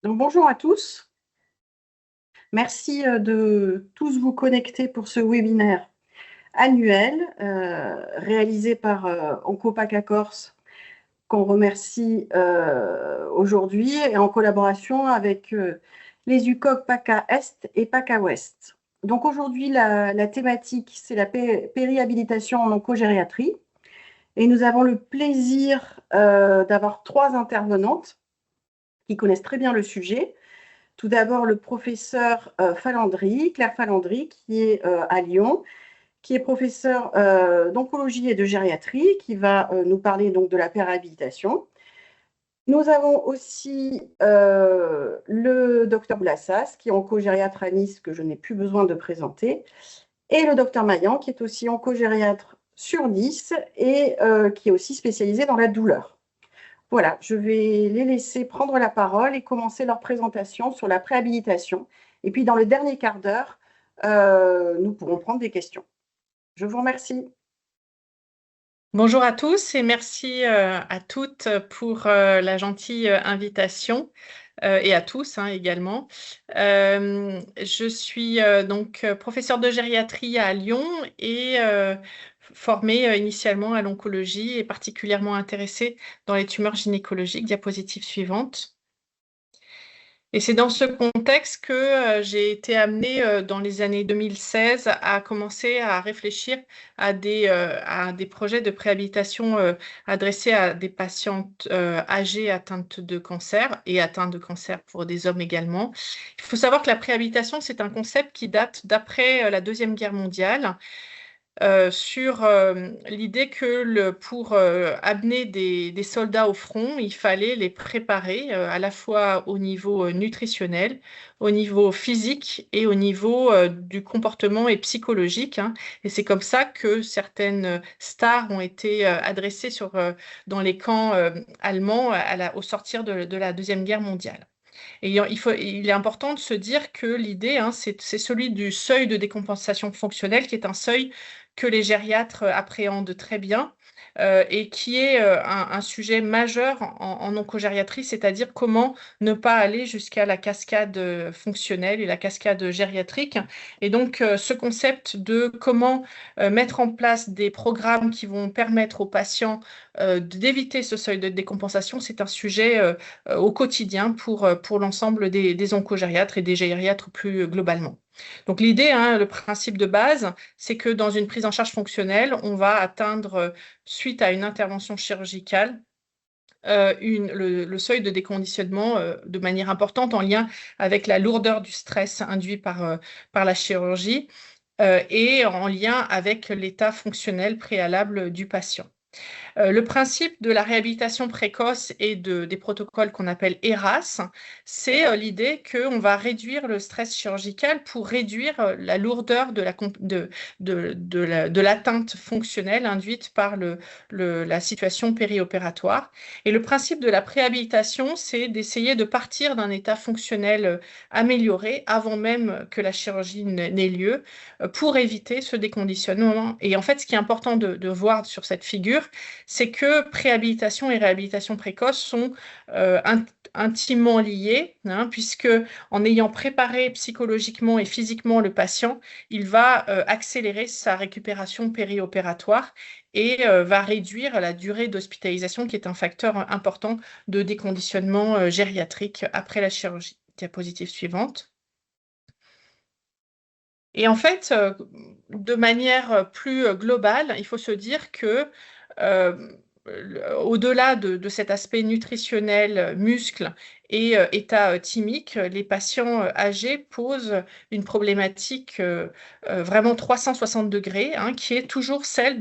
Donc, bonjour à tous. Merci de tous vous connecter pour ce webinaire annuel réalisé par Oncopaca Corse, qu'on remercie aujourd'hui et en collaboration avec les UCOG PACA Est et PACA Ouest. Donc aujourd'hui, la thématique, c'est la périhabilitation en oncogériatrie. Et nous avons le plaisir d'avoir trois intervenantes qui connaissent très bien le sujet. Tout d'abord, le professeur Falandry, Claire Falandry, qui est à Lyon, qui est professeur d'oncologie et de gériatrie, qui va nous parler donc de la périhabilitation. Nous avons aussi le docteur Blassas, qui est oncogériatre à Nice, que je n'ai plus besoin de présenter, et le docteur Maillan, qui est aussi oncogériatre sur Nice et qui est aussi spécialisé dans la douleur. Voilà, je vais les laisser prendre la parole et commencer leur présentation sur la préhabilitation. Et puis, dans le dernier quart d'heure, nous pourrons prendre des questions. Je vous remercie. Bonjour à tous et merci à toutes pour la gentille invitation et à tous également. Je suis donc professeure de gériatrie à Lyon et formée initialement à l'oncologie et particulièrement intéressée dans les tumeurs gynécologiques. Diapositive suivante. Et c'est dans ce contexte que j'ai été amenée dans les années 2016 à commencer à réfléchir à des projets de préhabilitation adressés à des patientes âgées atteintes de cancer et atteintes de cancer pour des hommes également. Il faut savoir que la préhabilitation, c'est un concept qui date d'après la Deuxième Guerre mondiale. Sur l'idée que pour amener des soldats au front, il fallait les préparer à la fois au niveau nutritionnel, au niveau physique et au niveau du comportement et psychologique, hein. Et c'est comme ça que certaines stars ont été adressées dans les camps allemands au sortir de la Deuxième Guerre mondiale. Et il est important de se dire que l'idée, c'est celui du seuil de décompensation fonctionnelle, qui est un seuil que les gériatres appréhendent très bien et qui est un sujet majeur en oncogériatrie, c'est-à-dire comment ne pas aller jusqu'à la cascade fonctionnelle et la cascade gériatrique. Et donc, ce concept de comment mettre en place des programmes qui vont permettre aux patients d'éviter ce seuil de décompensation, c'est un sujet au quotidien pour l'ensemble des oncogériatres et des gériatres plus globalement. Donc l'idée, le principe de base, c'est que dans une prise en charge fonctionnelle, on va atteindre, suite à une intervention chirurgicale, le seuil de déconditionnement de manière importante en lien avec la lourdeur du stress induit par la chirurgie et en lien avec l'état fonctionnel préalable du patient. Le principe de la réhabilitation précoce et des protocoles qu'on appelle ERAS, c'est l'idée qu'on va réduire le stress chirurgical pour réduire la lourdeur de l'atteinte fonctionnelle induite par la situation périopératoire. Et le principe de la préhabilitation, c'est d'essayer de partir d'un état fonctionnel amélioré avant même que la chirurgie n'ait lieu pour éviter ce déconditionnement. Et en fait, ce qui est important de voir sur cette figure, c'est que préhabilitation et réhabilitation précoce sont intimement liés, puisque en ayant préparé psychologiquement et physiquement le patient, il va accélérer sa récupération périopératoire et va réduire la durée d'hospitalisation, qui est un facteur important de déconditionnement gériatrique après la chirurgie. Diapositive suivante. Et en fait, de manière plus globale, il faut se dire que euh, au-delà de cet aspect nutritionnel, muscle et état thymique, les patients âgés posent une problématique vraiment 360 degrés, qui est toujours celle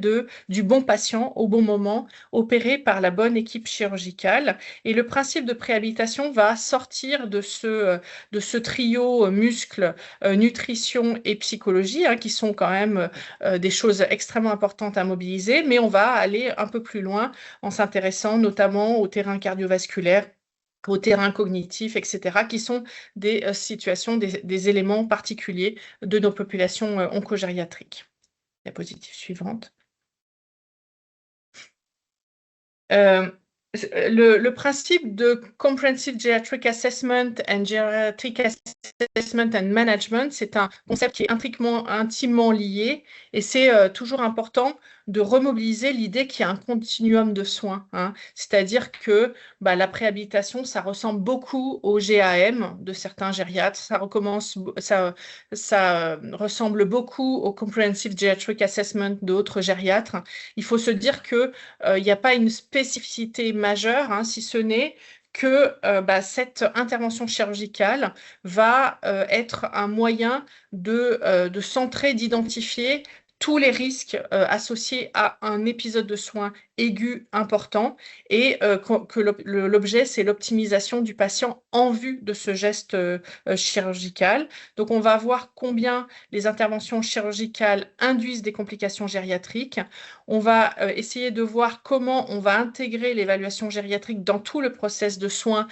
du bon patient au bon moment, opéré par la bonne équipe chirurgicale. Et le principe de préhabilitation va sortir de ce trio muscle, nutrition et psychologie, qui sont quand même des choses extrêmement importantes à mobiliser, mais on va aller un peu plus loin en s'intéressant notamment au terrain cardiovasculaire, au terrain cognitif, etc., qui sont des situations, des éléments particuliers de nos populations oncogériatriques. Diapositive suivante. Le principe de Comprehensive Geriatric Assessment and Geriatric Assessment and Management, c'est un concept qui est intimement lié et c'est toujours important de remobiliser l'idée qu'il y a un continuum de soins, hein. C'est-à-dire que la préhabilitation, ça ressemble beaucoup au GAM de certains gériatres, ça ressemble beaucoup au Comprehensive Geriatric Assessment d'autres gériatres. Il faut se dire que il n'y a pas une spécificité majeure, hein, si ce n'est que cette intervention chirurgicale va être un moyen de centrer, d'identifier tous les risques associés à un épisode de soins aigu important et que l'objet, c'est l'optimisation du patient en vue de ce geste chirurgical. Donc, on va voir combien les interventions chirurgicales induisent des complications gériatriques. On va essayer de voir comment on va intégrer l'évaluation gériatrique dans tout le process de soins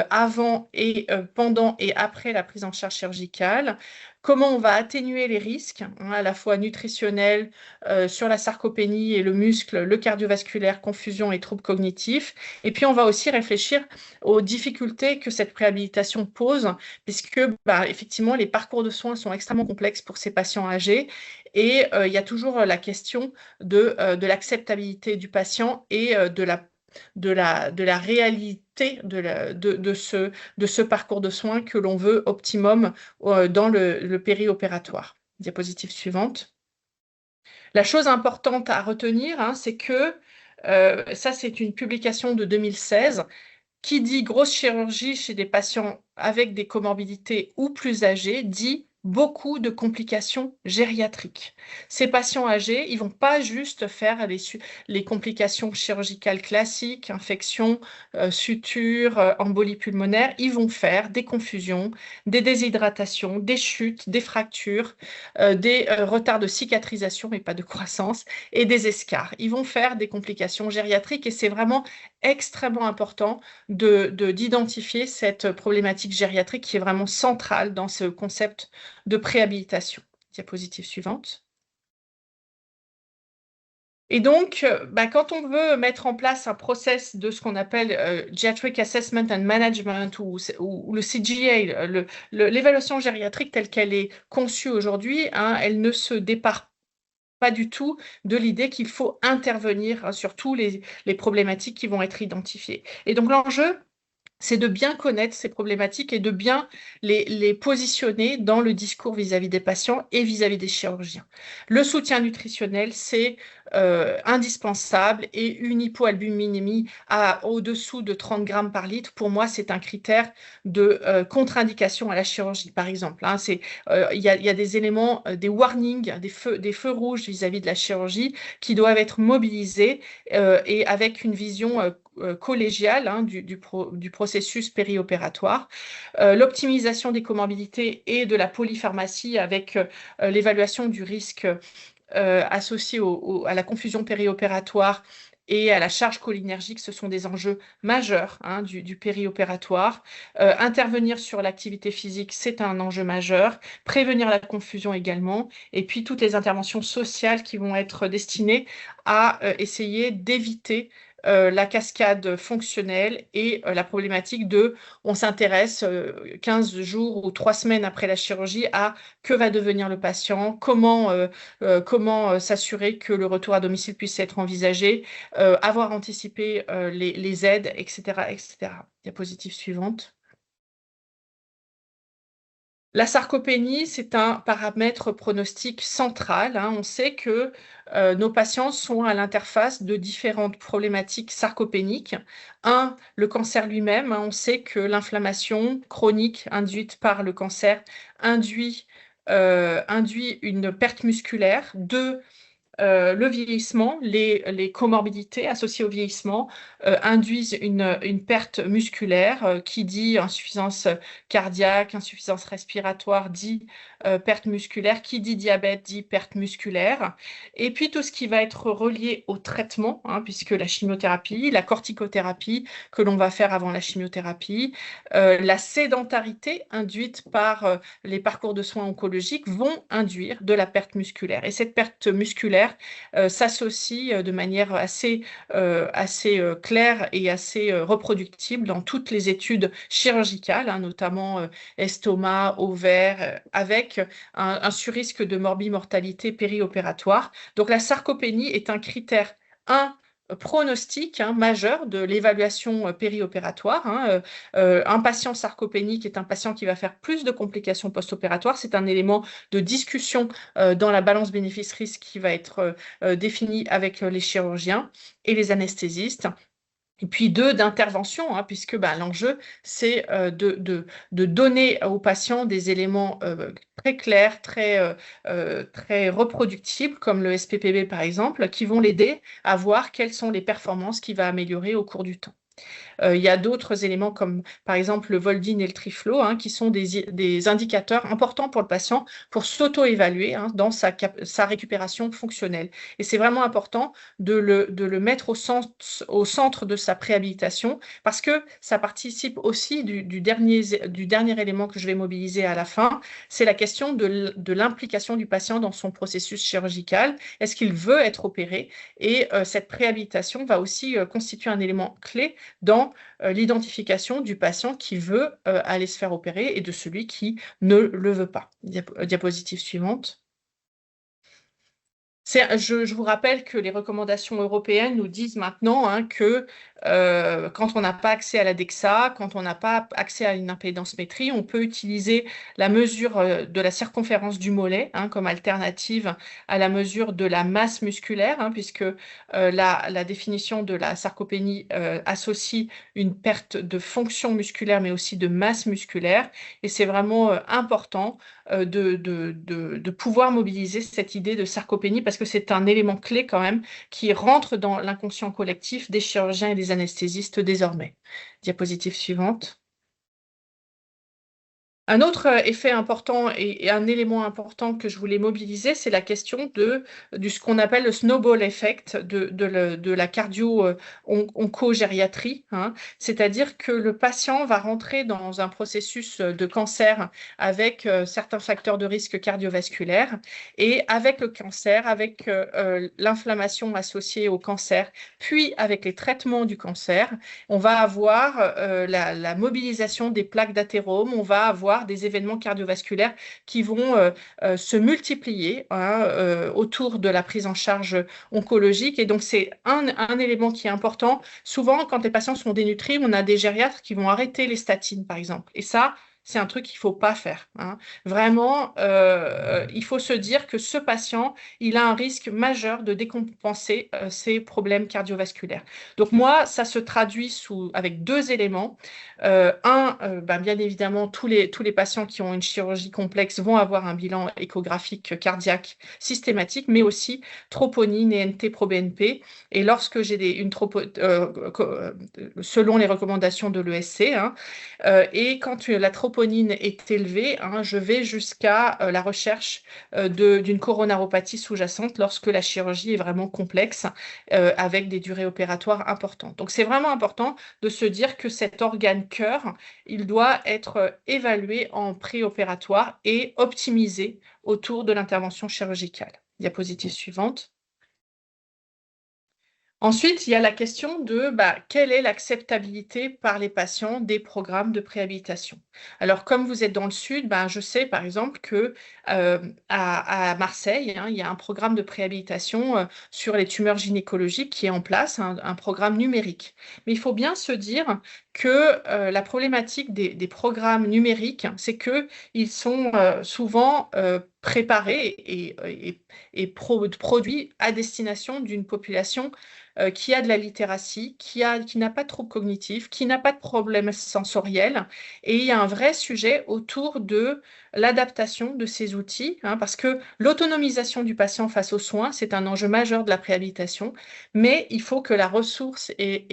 avant et pendant et après la prise en charge chirurgicale. Comment on va atténuer les risques, hein, à la fois nutritionnels, sur la sarcopénie et le muscle, le cardiovasculaire, confusion et troubles cognitifs. Et puis, on va aussi réfléchir aux difficultés que cette préhabilitation pose, puisque effectivement, les parcours de soins sont extrêmement complexes pour ces patients âgés. Et il y a toujours la question de l'acceptabilité du patient et de la réalité de ce parcours de soins que l'on veut optimum dans le périopératoire. Diapositive suivante. La chose importante à retenir, hein, c'est que, ça c'est une publication de 2016, qui dit grosse chirurgie chez des patients avec des comorbidités ou plus âgés, dit beaucoup de complications gériatriques. Ces patients âgés, ils ne vont pas juste faire les complications chirurgicales classiques, infections, sutures, embolie pulmonaire, ils vont faire des confusions, des déshydratations, des chutes, des fractures, des retards de cicatrisation mais pas de croissance, et des escarres. Ils vont faire des complications gériatriques et c'est vraiment extrêmement important d'identifier cette problématique gériatrique qui est vraiment centrale dans ce concept de préhabilitation. Diapositive suivante. Et donc, quand on veut mettre en place un process de ce qu'on appelle Geriatric Assessment and Management ou le CGA, l'évaluation gériatrique telle qu'elle est conçue aujourd'hui, hein, elle ne se départ pas du tout de l'idée qu'il faut intervenir sur tous les problématiques qui vont être identifiées. Et donc, l'enjeu, c'est de bien connaître ces problématiques et de bien les positionner dans le discours vis-à-vis des patients et vis-à-vis des chirurgiens. Le soutien nutritionnel, c'est indispensable et une hypoalbuminémie au-dessous de 30 grammes par litre, pour moi, c'est un critère de contre-indication à la chirurgie, par exemple. Hein, il y a des éléments, des warnings, des feux rouges vis-à-vis de la chirurgie qui doivent être mobilisés et avec une vision collégiale, hein, du processus périopératoire. L'optimisation des comorbidités et de la polypharmacie avec l'évaluation du risque associé à la confusion périopératoire et à la charge cholinergique, ce sont des enjeux majeurs, hein, du périopératoire. Intervenir sur l'activité physique, c'est un enjeu majeur. Prévenir la confusion également. Et puis toutes les interventions sociales qui vont être destinées à essayer d'éviter la cascade fonctionnelle et la problématique on s'intéresse 15 jours ou 3 semaines après la chirurgie à que va devenir le patient, comment s'assurer que le retour à domicile puisse être envisagé, avoir anticipé les aides, etc., etc. Diapositive suivante. La sarcopénie, c'est un paramètre pronostic central, hein. On sait que nos patients sont à l'interface de différentes problématiques sarcopéniques. Le cancer lui-même, hein, on sait que l'inflammation chronique induite par le cancer induit une perte musculaire. Le vieillissement, les comorbidités associées au vieillissement induisent une perte musculaire. Qui dit insuffisance cardiaque, insuffisance respiratoire, dit perte musculaire. Qui dit diabète, dit perte musculaire. Et puis tout ce qui va être relié au traitement, hein, puisque la chimiothérapie, la corticothérapie que l'on va faire avant la chimiothérapie, la sédentarité induite par les parcours de soins oncologiques vont induire de la perte musculaire. Et cette perte musculaire vasculaire s'associe de manière assez claire et assez reproductible dans toutes les études chirurgicales, hein, notamment estomac, ovaire, avec un surrisque de morbimortalité périopératoire. Donc la sarcopénie est un critère, un pronostic majeur de l'évaluation périopératoire. Un patient sarcopénique est un patient qui va faire plus de complications post-opératoires. C'est un élément de discussion dans la balance bénéfice-risque qui va être défini avec les chirurgiens et les anesthésistes. Et puis deux, d'intervention, hein, puisque l'enjeu, c'est de donner aux patients des éléments très clairs, très reproductibles, comme le SPPB par exemple, qui vont l'aider à voir quelles sont les performances qu'il va améliorer au cours du temps. Il y a d'autres éléments comme par exemple le Voldin et le Triflow, hein, qui sont des indicateurs importants pour le patient pour s'auto-évaluer dans sa récupération fonctionnelle. Et c'est vraiment important de le mettre au centre de sa préhabilitation parce que ça participe aussi du dernier élément que je vais mobiliser à la fin, c'est la question de l'implication du patient dans son processus chirurgical. Est-ce qu'il veut être opéré? Et cette préhabilitation va aussi constituer un élément clé dans l'identification du patient qui veut aller se faire opérer et de celui qui ne le veut pas. Diapositive suivante. Je vous rappelle que les recommandations européennes nous disent maintenant que quand on n'a pas accès à la DEXA, quand on n'a pas accès à une impédance-métrie, on peut utiliser la mesure de la circonférence du mollet comme alternative à la mesure de la masse musculaire, puisque la définition de la sarcopénie associe une perte de fonction musculaire, mais aussi de masse musculaire. Et c'est vraiment important de pouvoir mobiliser cette idée de sarcopénie parce que c'est un élément clé quand même qui rentre dans l'inconscient collectif des chirurgiens et des anesthésistes désormais. Diapositive suivante. Un autre effet important et un élément important que je voulais mobiliser, c'est la question de ce qu'on appelle le snowball effect de la cardio-oncogériatrie. C'est-à-dire que le patient va rentrer dans un processus de cancer avec certains facteurs de risque cardiovasculaire et avec le cancer, avec l'inflammation associée au cancer, puis avec les traitements du cancer, on va avoir la mobilisation des plaques d'athérome, on va avoir des événements cardiovasculaires qui vont se multiplier autour de la prise en charge oncologique. Et donc, c'est un élément qui est important. Souvent, quand les patients sont dénutris, on a des gériatres qui vont arrêter les statines, par exemple. Et ça, c'est un truc qu'il ne faut pas faire. Vraiment, il faut se dire que ce patient, il a un risque majeur de décompenser ses problèmes cardiovasculaires. Donc moi, ça se traduit avec deux éléments. Bien évidemment, tous les patients qui ont une chirurgie complexe vont avoir un bilan échographique cardiaque systématique, mais aussi troponine et NT-proBNP. Et lorsque j'ai selon les recommandations de l'ESC, et quand la troponine est élevée, je vais jusqu'à la recherche d'une coronaropathie sous-jacente lorsque la chirurgie est vraiment complexe avec des durées opératoires importantes. Donc c'est vraiment important de se dire que cet organe cœur, il doit être évalué en préopératoire et optimisé autour de l'intervention chirurgicale. Diapositive suivante. Ensuite, il y a la question de quelle est l'acceptabilité par les patients des programmes de préhabilitation. Alors, comme vous êtes dans le sud, je sais par exemple que à Marseille, il y a un programme de préhabilitation sur les tumeurs gynécologiques qui est en place, un programme numérique. Mais il faut bien se dire que la problématique des programmes numériques, c'est qu'ils sont souvent préparés et produits à destination d'une population qui a de la littératie, qui n'a pas de troubles cognitifs, qui n'a pas de problèmes sensoriels. Et il y a un vrai sujet autour de l'adaptation de ces outils, parce que l'autonomisation du patient face aux soins, c'est un enjeu majeur de la préhabilitation, mais il faut que la ressource et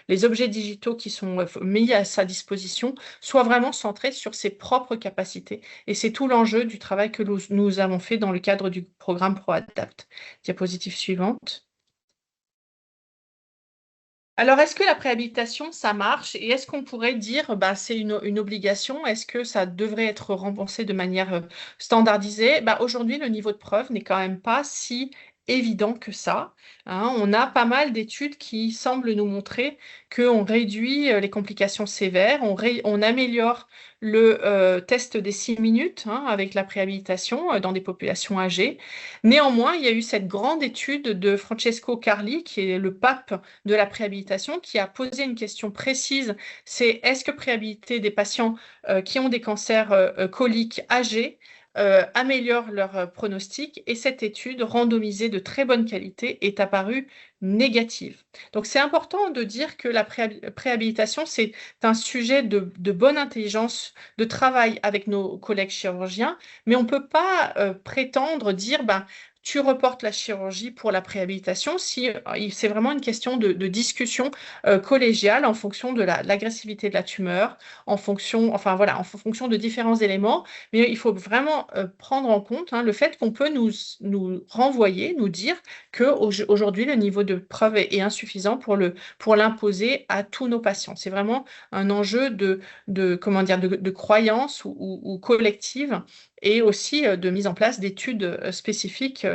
les objets digitaux qui sont mis à sa disposition soient vraiment centrés sur ses propres capacités. Et c'est tout l'enjeu du travail que nous avons fait dans le cadre du programme ProAdapt. Diapositive suivante. Alors, est-ce que la préhabilitation, ça marche? Et est-ce qu'on pourrait dire, c'est une obligation? Est-ce que ça devrait être remboursé de manière standardisée? Aujourd'hui, le niveau de preuve n'est quand même pas si évident que ça, hein. On a pas mal d'études qui semblent nous montrer qu'on réduit les complications sévères, on améliore le test des 6 minutes, hein, avec la préhabilitation dans des populations âgées. Néanmoins, il y a eu cette grande étude de Francesco Carli, qui est le pape de la préhabilitation, qui a posé une question précise, c'est est-ce que préhabiliter des patients qui ont des cancers coliques âgés améliore leur pronostic, et cette étude randomisée de très bonne qualité est apparue négative. Donc c'est important de dire que la préhabilitation, c'est un sujet de bonne intelligence, de travail avec nos collègues chirurgiens, mais on ne peut pas prétendre dire ben, tu reportes la chirurgie pour la préhabilitation si c'est vraiment une question de discussion collégiale en fonction de l'agressivité de la tumeur, en fonction, enfin voilà, en fonction de différents éléments. Mais il faut vraiment prendre en compte, hein, le fait qu'on peut nous renvoyer, nous dire qu'aujourd'hui, le niveau de preuve est insuffisant pour l'imposer à tous nos patients. C'est vraiment un enjeu comment dire, de croyance ou collective, et aussi de mise en place d'études spécifiques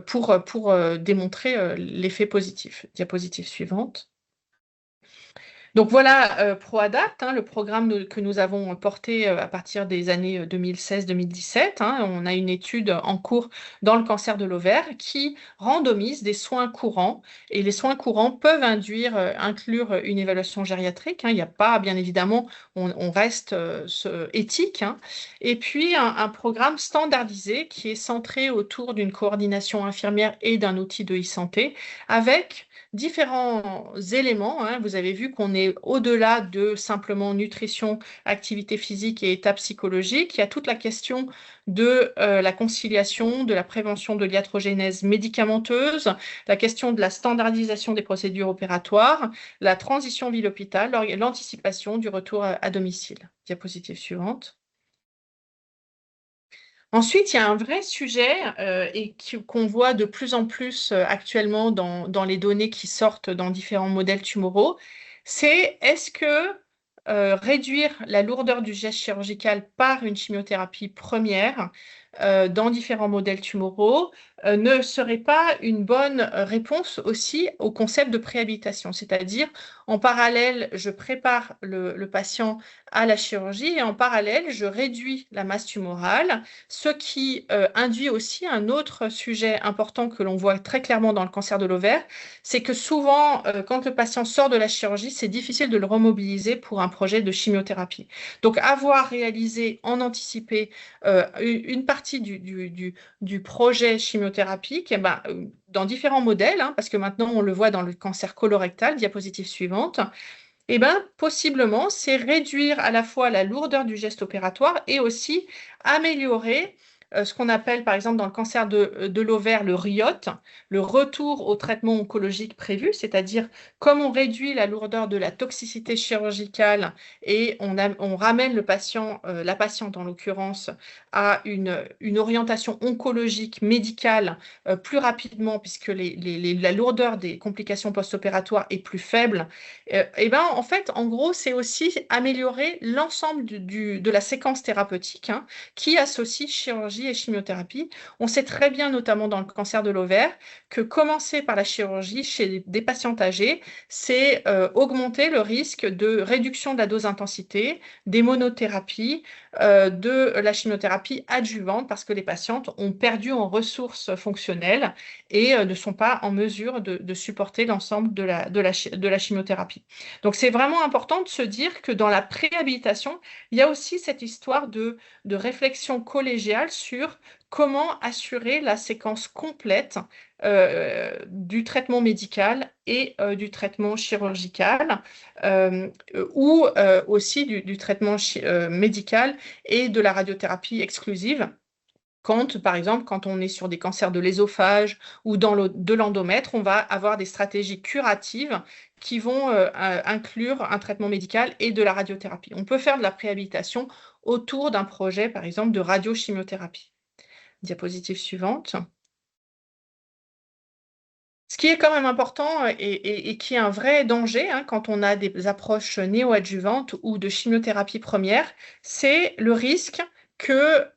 pour démontrer l'effet positif. Diapositive suivante. Donc voilà, ProAdapt, hein, le programme que nous avons porté à partir des années 2016-2017. Hein. On a une étude en cours dans le cancer de l'ovaire qui randomise des soins courants. Et les soins courants peuvent inclure une évaluation gériatrique, hein. Il n'y a pas, bien évidemment, on reste éthique, hein. Et puis un programme standardisé qui est centré autour d'une coordination infirmière et d'un outil de e-santé avec différents éléments, hein. Vous avez vu qu'on est au-delà de simplement nutrition, activité physique et état psychologique. Il y a toute la question de la conciliation, de la prévention de l'iatrogénèse médicamenteuse, la question de la standardisation des procédures opératoires, la transition ville-hôpital, l'anticipation du retour à domicile. Diapositive suivante. Ensuite, il y a un vrai sujet qu'on voit de plus en plus actuellement dans les données qui sortent dans différents modèles tumoraux, c'est est-ce que réduire la lourdeur du geste chirurgical par une chimiothérapie première dans différents modèles tumoraux ne serait pas une bonne réponse aussi au concept de préhabilitation, c'est-à-dire en parallèle, je prépare le patient à la chirurgie et en parallèle, je réduis la masse tumorale, ce qui induit aussi un autre sujet important que l'on voit très clairement dans le cancer de l'ovaire, c'est que souvent, quand le patient sort de la chirurgie, c'est difficile de le remobiliser pour un projet de chimiothérapie. Donc, avoir réalisé en anticipé une partie du projet chimiothérapique, eh ben, dans différents modèles, hein, parce que maintenant on le voit dans le cancer colorectal, diapositive suivante, eh ben, possiblement, c'est réduire à la fois la lourdeur du geste opératoire et aussi améliorer ce qu'on appelle, par exemple, dans le cancer de l'ovaire, le RIOT, le retour au traitement oncologique prévu, c'est-à-dire comme on réduit la lourdeur de la toxicité chirurgicale et on ramène le patient, la patiente en l'occurrence, à une orientation oncologique médicale plus rapidement, puisque la lourdeur des complications post-opératoires est plus faible. Et ben, en fait, en gros, c'est aussi améliorer l'ensemble de la séquence thérapeutique, hein, qui associe chirurgie et chimiothérapie. On sait très bien, notamment dans le cancer de l'ovaire, que commencer par la chirurgie chez des patientes âgées, c'est augmenter le risque de réduction de la dose intensité, des monothérapies, de la chimiothérapie adjuvante, parce que les patientes ont perdu en ressources fonctionnelles et ne sont pas en mesure de supporter l'ensemble de la chimiothérapie. Donc c'est vraiment important de se dire que dans la préhabilitation, il y a aussi cette histoire de réflexion collégiale sur comment assurer la séquence complète du traitement médical et du traitement chirurgical, ou aussi du traitement médical et de la radiothérapie exclusive. Par exemple, quand on est sur des cancers de l'ésophage ou de l'endomètre, on va avoir des stratégies curatives qui vont inclure un traitement médical et de la radiothérapie. On peut faire de la préhabilitation autour d'un projet, par exemple, de radiochimiothérapie. Diapositive suivante. Ce qui est quand même important et qui est un vrai danger, hein, quand on a des approches néoadjuvantes ou de chimiothérapie première, c'est le risque que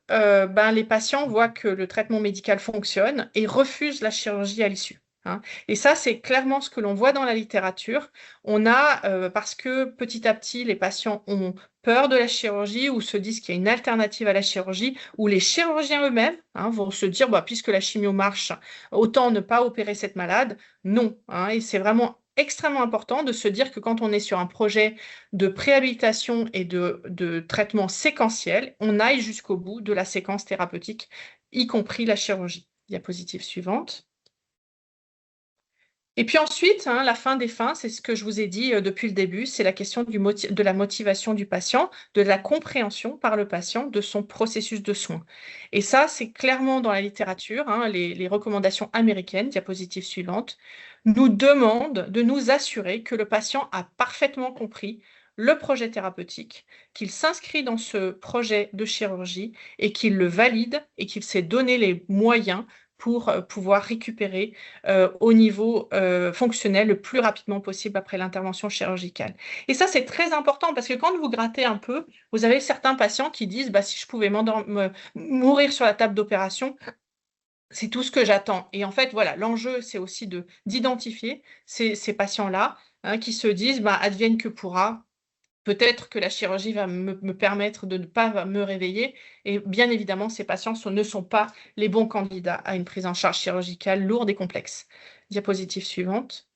les patients voient que le traitement médical fonctionne et refusent la chirurgie à l'issue, hein. Et ça, c'est clairement ce que l'on voit dans la littérature. On a, parce que petit à petit, les patients ont peur de la chirurgie ou se disent qu'il y a une alternative à la chirurgie, ou les chirurgiens eux-mêmes, hein, vont se dire, puisque la chimio marche, autant ne pas opérer cette malade. Non, hein. Et c'est vraiment extrêmement important de se dire que quand on est sur un projet de préhabilitation et de traitement séquentiel, on aille jusqu'au bout de la séquence thérapeutique, y compris la chirurgie. Diapositive suivante. Et puis ensuite, hein, la fin des fins, c'est ce que je vous ai dit depuis le début, c'est la question de la motivation du patient, de la compréhension par le patient de son processus de soins. Et ça, c'est clairement dans la littérature, hein, les recommandations américaines, diapositive suivante, nous demandent de nous assurer que le patient a parfaitement compris le projet thérapeutique, qu'il s'inscrit dans ce projet de chirurgie et qu'il le valide et qu'il s'est donné les moyens pour pouvoir récupérer au niveau fonctionnel le plus rapidement possible après l'intervention chirurgicale. Et ça, c'est très important parce que quand vous grattez un peu, vous avez certains patients qui disent si je pouvais mourir sur la table d'opération, c'est tout ce que j'attends. Et en fait, voilà, l'enjeu, c'est aussi d'identifier ces patients-là, hein, qui se disent advienne que pourra. Peut-être que la chirurgie va me permettre de ne pas me réveiller. Et bien évidemment, ces patients ne sont pas les bons candidats à une prise en charge chirurgicale lourde et complexe. Diapositive suivante.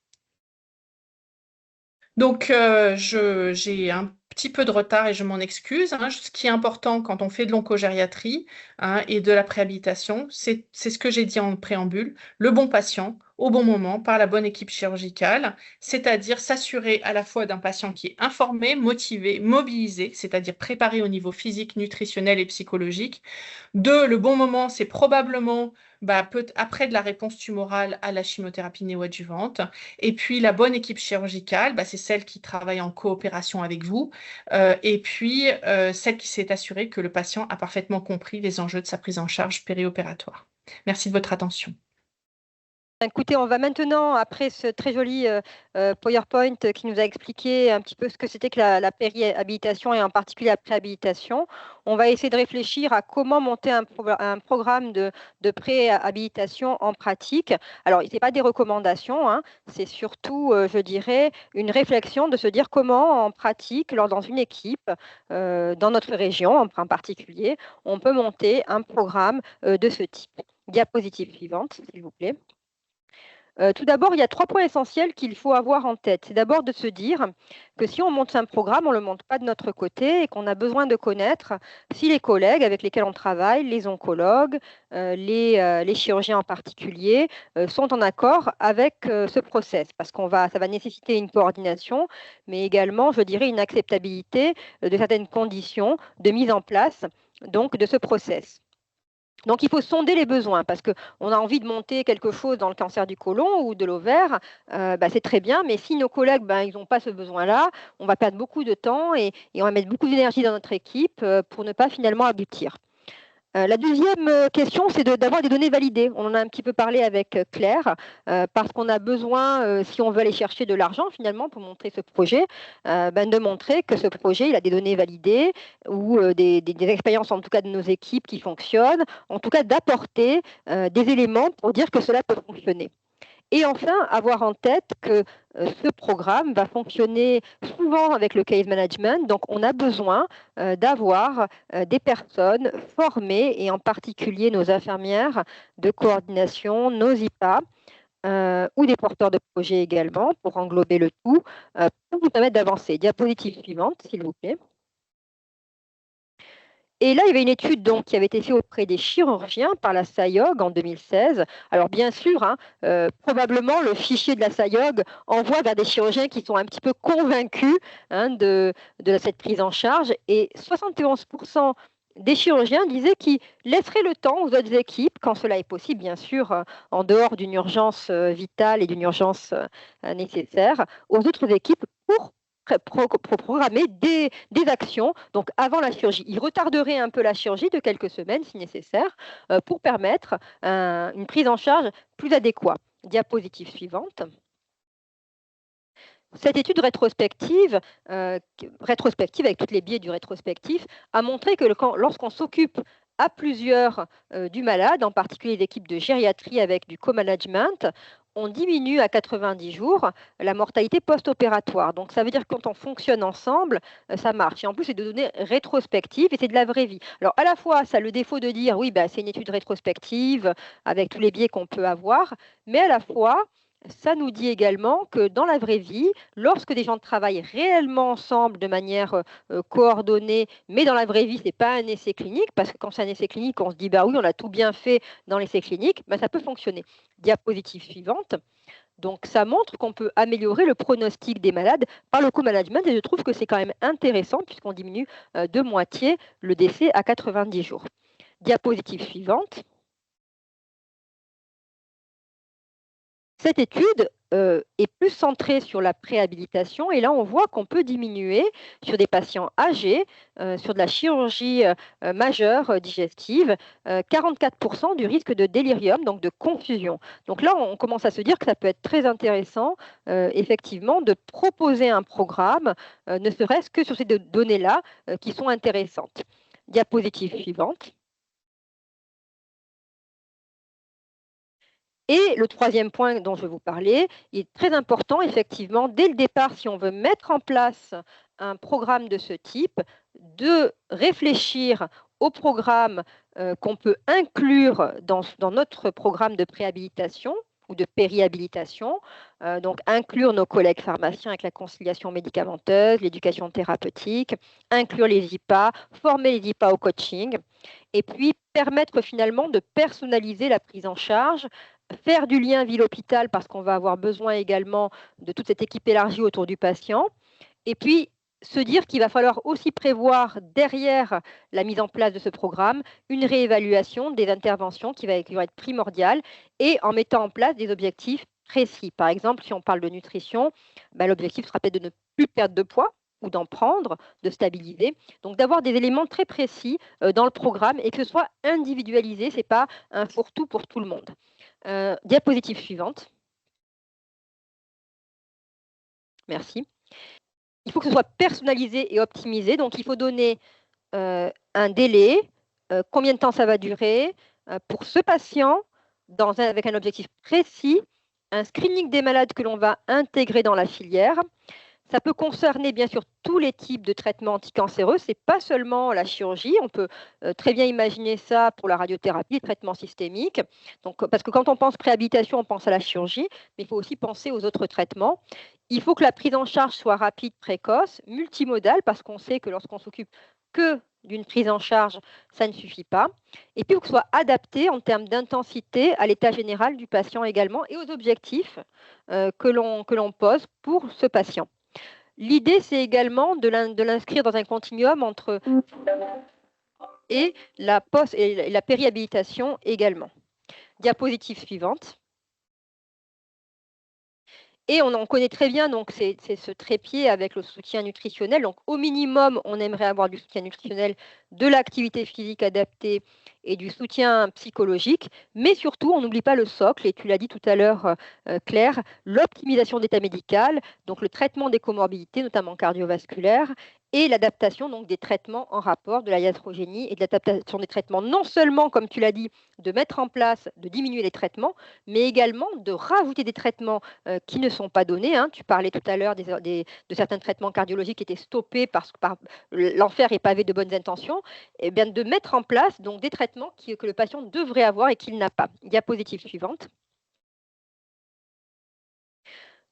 Donc, j'ai un petit peu de retard et je m'en excuse, hein. Ce qui est important quand on fait de l'oncogériatrie, hein, et de la préhabilitation, c'est ce que j'ai dit en préambule, le bon patient au bon moment par la bonne équipe chirurgicale, c'est-à-dire s'assurer à la fois d'un patient qui est informé, motivé, mobilisé, c'est-à-dire préparé au niveau physique, nutritionnel et psychologique. Deux, le bon moment, c'est probablement après de la réponse tumorale à la chimiothérapie néoadjuvante. Et puis la bonne équipe chirurgicale, c'est celle qui travaille en coopération avec vous. Et puis celle qui s'est assurée que le patient a parfaitement compris les enjeux de sa prise en charge périopératoire. Merci de votre attention. Écoutez, on va maintenant, après ce très joli PowerPoint qui nous a expliqué un petit peu ce que c'était que la péréhabilitation et en particulier la préhabilitation, on va essayer de réfléchir à comment monter un programme de préhabilitation en pratique. Alors, ce n'est pas des recommandations, hein, c'est surtout, je dirais, une réflexion de se dire comment, en pratique, dans une équipe, dans notre région en particulier, on peut monter un programme de ce type. Diapositive suivante, s'il vous plaît. Tout d'abord, il y a 3 points essentiels qu'il faut avoir en tête. C'est d'abord de se dire que si on monte un programme, on ne le monte pas de notre côté et qu'on a besoin de connaître si les collègues avec lesquels on travaille, les oncologues, les chirurgiens en particulier, sont en accord avec ce process. Parce ça va nécessiter une coordination, mais également, je dirais, une acceptabilité de certaines conditions de mise en place donc, de ce process. Donc, il faut sonder les besoins parce qu'on a envie de monter quelque chose dans le cancer du côlon ou de l'ovaire, c'est très bien, mais si nos collègues, ils n'ont pas ce besoin-là, on va perdre beaucoup de temps et on va mettre beaucoup d'énergie dans notre équipe pour ne pas finalement aboutir. La deuxième question, c'est d'avoir des données validées. On en a un petit peu parlé avec Claire, parce qu'on a besoin, si on veut aller chercher de l'argent finalement pour montrer ce projet, de montrer que ce projet il a des données validées ou des expériences en tout cas de nos équipes qui fonctionnent, en tout cas d'apporter des éléments pour dire que cela peut fonctionner. Et enfin, avoir en tête que ce programme va fonctionner souvent avec le case management. Donc, on a besoin d'avoir des personnes formées, et en particulier nos infirmières de coordination, nos IPA, ou des porteurs de projets également, pour englober le tout, pour vous permettre d'avancer. Diapositive suivante, s'il vous plaît. Et là, il y avait une étude donc, qui avait été faite auprès des chirurgiens par la SAIOG en 2016. Alors bien sûr, probablement le fichier de la SAIOG envoie vers des chirurgiens qui sont un petit peu convaincus de cette prise en charge. Et 71% des chirurgiens disaient qu'ils laisseraient le temps aux autres équipes, quand cela est possible, bien sûr, en dehors d'une urgence vitale et d'une urgence nécessaire, aux autres équipes pour programmer des actions donc avant la chirurgie. Il retarderait un peu la chirurgie de quelques semaines si nécessaire pour permettre une prise en charge plus adéquate. Diapositive suivante. Cette étude rétrospective avec tous les biais du rétrospectif, a montré que lorsqu'on s'occupe à plusieurs du malade, en particulier l'équipe de gériatrie avec du co-management, on diminue à 90 jours la mortalité post-opératoire. Donc ça veut dire que quand on fonctionne ensemble, ça marche. Et en plus, c'est de données rétrospectives et c'est de la vraie vie. Alors à la fois, ça a le défaut de dire oui, c'est une étude rétrospective avec tous les biais qu'on peut avoir, mais à la fois, ça nous dit également que dans la vraie vie, lorsque des gens travaillent réellement ensemble de manière coordonnée, mais dans la vraie vie, ce n'est pas un essai clinique, parce que quand c'est un essai clinique, on se dit, oui, on a tout bien fait dans l'essai clinique, ça peut fonctionner. Diapositive suivante. Donc, ça montre qu'on peut améliorer le pronostic des malades par le co-management, et je trouve que c'est quand même intéressant, puisqu'on diminue de moitié le décès à 90 jours. Diapositive suivante. Cette étude est plus centrée sur la préhabilitation et là, on voit qu'on peut diminuer sur des patients âgés, sur de la chirurgie majeure digestive, 44% du risque de délirium, donc de confusion. Donc là, on commence à se dire que ça peut être très intéressant, effectivement, de proposer un programme, ne serait-ce que sur ces données-là qui sont intéressantes. Diapositive suivante. Et le troisième point dont je vais vous parler, il est très important, effectivement, dès le départ, si on veut mettre en place un programme de ce type, de réfléchir au programme qu'on peut inclure dans notre programme de préhabilitation ou de périhabilitation, donc inclure nos collègues pharmaciens avec la conciliation médicamenteuse, l'éducation thérapeutique, inclure les IPA, former les IPA au coaching, et puis permettre finalement de personnaliser la prise en charge, faire du lien ville-hôpital parce qu'on va avoir besoin également de toute cette équipe élargie autour du patient. Et puis, se dire qu'il va falloir aussi prévoir derrière la mise en place de ce programme une réévaluation des interventions qui va être primordiale et en mettant en place des objectifs précis. Par exemple, si on parle de nutrition, l'objectif sera peut-être de ne plus perdre de poids ou d'en prendre, de stabiliser. Donc, d'avoir des éléments très précis dans le programme et que ce soit individualisé, ce n'est pas un fourre-tout pour tout le monde. Diapositive suivante. Merci. Il faut que ce soit personnalisé et optimisé. Donc, il faut donner un délai, combien de temps ça va durer pour ce patient, avec un objectif précis, un screening des malades que l'on va intégrer dans la filière. Ça peut concerner bien sûr tous les types de traitements anticancéreux, ce n'est pas seulement la chirurgie, on peut très bien imaginer ça pour la radiothérapie, les traitements systémiques. Donc, parce que quand on pense préhabilitation, on pense à la chirurgie, mais il faut aussi penser aux autres traitements. Il faut que la prise en charge soit rapide, précoce, multimodale, parce qu'on sait que lorsqu'on s'occupe que d'une prise en charge, ça ne suffit pas. Et puis, il faut que ce soit adapté en termes d'intensité à l'état général du patient également et aux objectifs que l'on pose pour ce patient. L'idée, c'est également de l'inscrire dans un continuum entre et la périhabilitation également. Diapositive suivante. Et on en connaît très bien, donc c'est ce trépied avec le soutien nutritionnel. Donc au minimum, on aimerait avoir du soutien nutritionnel, de l'activité physique adaptée et du soutien psychologique. Mais surtout, on n'oublie pas le socle, et tu l'as dit tout à l'heure, Claire, l'optimisation d'état médical, donc le traitement des comorbidités, notamment cardiovasculaires, et l'adaptation donc des traitements en rapport, de la iatrogénie et de l'adaptation des traitements, non seulement, comme tu l'as dit, de mettre en place, de diminuer les traitements, mais également de rajouter des traitements qui ne sont pas donnés. Hein. Tu parlais tout à l'heure de certains traitements cardiologiques qui étaient stoppés parce que l'enfer est pavé de bonnes intentions, et bien de mettre en place donc des traitements que le patient devrait avoir et qu'il n'a pas. Diapositive suivante.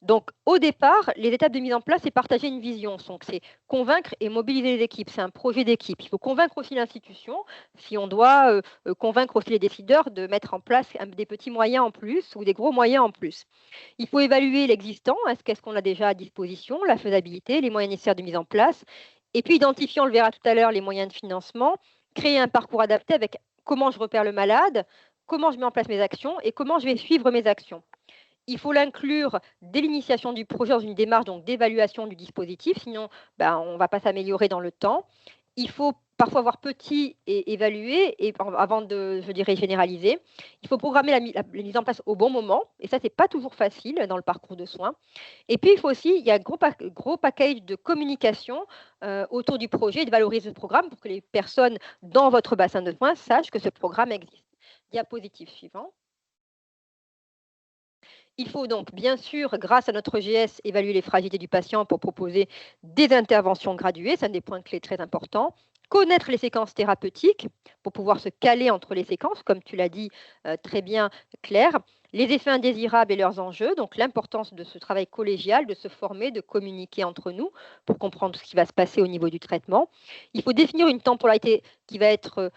Donc, au départ, les étapes de mise en place, c'est partager une vision. Donc, c'est convaincre et mobiliser les équipes. C'est un projet d'équipe. Il faut convaincre aussi l'institution, si on doit convaincre aussi les décideurs de mettre en place des petits moyens en plus ou des gros moyens en plus. Il faut évaluer l'existant. Qu'est-ce qu'on a déjà à disposition, la faisabilité, les moyens nécessaires de mise en place. Et puis, identifier, on le verra tout à l'heure, les moyens de financement. Créer un parcours adapté avec comment je repère le malade, comment je mets en place mes actions et comment je vais suivre mes actions. Il faut l'inclure dès l'initiation du projet dans une démarche d'évaluation du dispositif, sinon on ne va pas s'améliorer dans le temps. Il faut parfois voir petit et évaluer et avant de, je dirais, généraliser. Il faut programmer la mise en place au bon moment et ça, c'est pas toujours facile dans le parcours de soins. Et puis, il faut aussi, il y a un gros package de communication autour du projet et de valoriser ce programme pour que les personnes dans votre bassin de soins sachent que ce programme existe. Diapositive suivante. Il faut donc, bien sûr, grâce à notre GS, évaluer les fragilités du patient pour proposer des interventions graduées. C'est un des points clés très importants. Connaître les séquences thérapeutiques pour pouvoir se caler entre les séquences, comme tu l'as dit très bien, Claire. Les effets indésirables et leurs enjeux, donc l'importance de ce travail collégial, de se former, de communiquer entre nous pour comprendre ce qui va se passer au niveau du traitement. Il faut définir une temporalité qui va être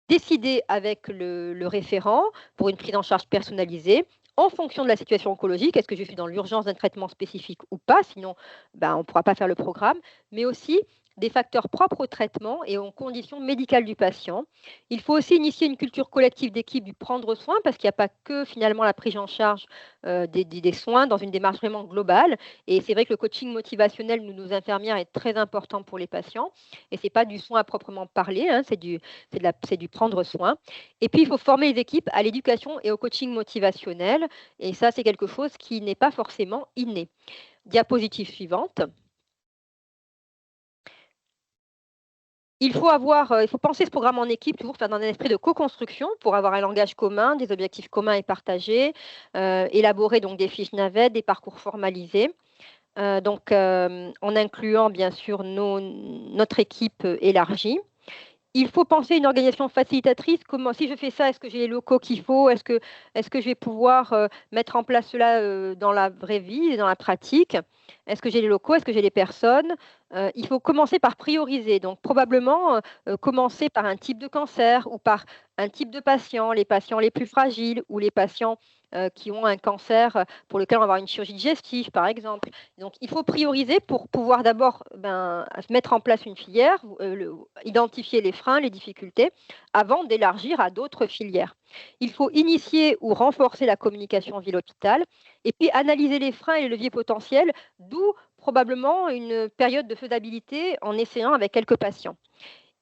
décidée avec le référent pour une prise en charge personnalisée en fonction de la situation oncologique. Est-ce que je suis dans l'urgence d'un traitement spécifique ou pas? Sinon, on ne pourra pas faire le programme. Mais aussi des facteurs propres au traitement et aux conditions médicales du patient. Il faut aussi initier une culture collective d'équipe du prendre soin parce qu'il n'y a pas que finalement la prise en charge des soins dans une démarche vraiment globale. Et c'est vrai que le coaching motivationnel, nous, nos infirmières, est très important pour les patients. Et ce n'est pas du soin à proprement parler, hein, c'est du prendre soin. Et puis, il faut former les équipes à l'éducation et au coaching motivationnel. Et ça, c'est quelque chose qui n'est pas forcément inné. Diapositive suivante. Il faut penser ce programme en équipe, toujours faire dans un esprit de co-construction pour avoir un langage commun, des objectifs communs et partagés, élaborer donc des fiches navettes, des parcours formalisés. En incluant bien sûr notre équipe élargie. Il faut penser une organisation facilitatrice. Comment, si je fais ça, est-ce que j'ai les locaux qu'il faut? Est-ce que je vais pouvoir mettre en place cela dans la vraie vie et dans la pratique? Est-ce que j'ai les locaux? Est-ce que j'ai les personnes? Il faut commencer par prioriser. Donc, probablement, commencer par un type de cancer ou par un type de patient, les patients les plus fragiles ou les patients qui ont un cancer pour lequel on va avoir une chirurgie digestive, par exemple. Donc, il faut prioriser pour pouvoir d'abord mettre en place une filière, identifier les freins, les difficultés, avant d'élargir à d'autres filières. Il faut initier ou renforcer la communication ville-hôpital et puis analyser les freins et les leviers potentiels, d'où probablement une période de faisabilité en essayant avec quelques patients.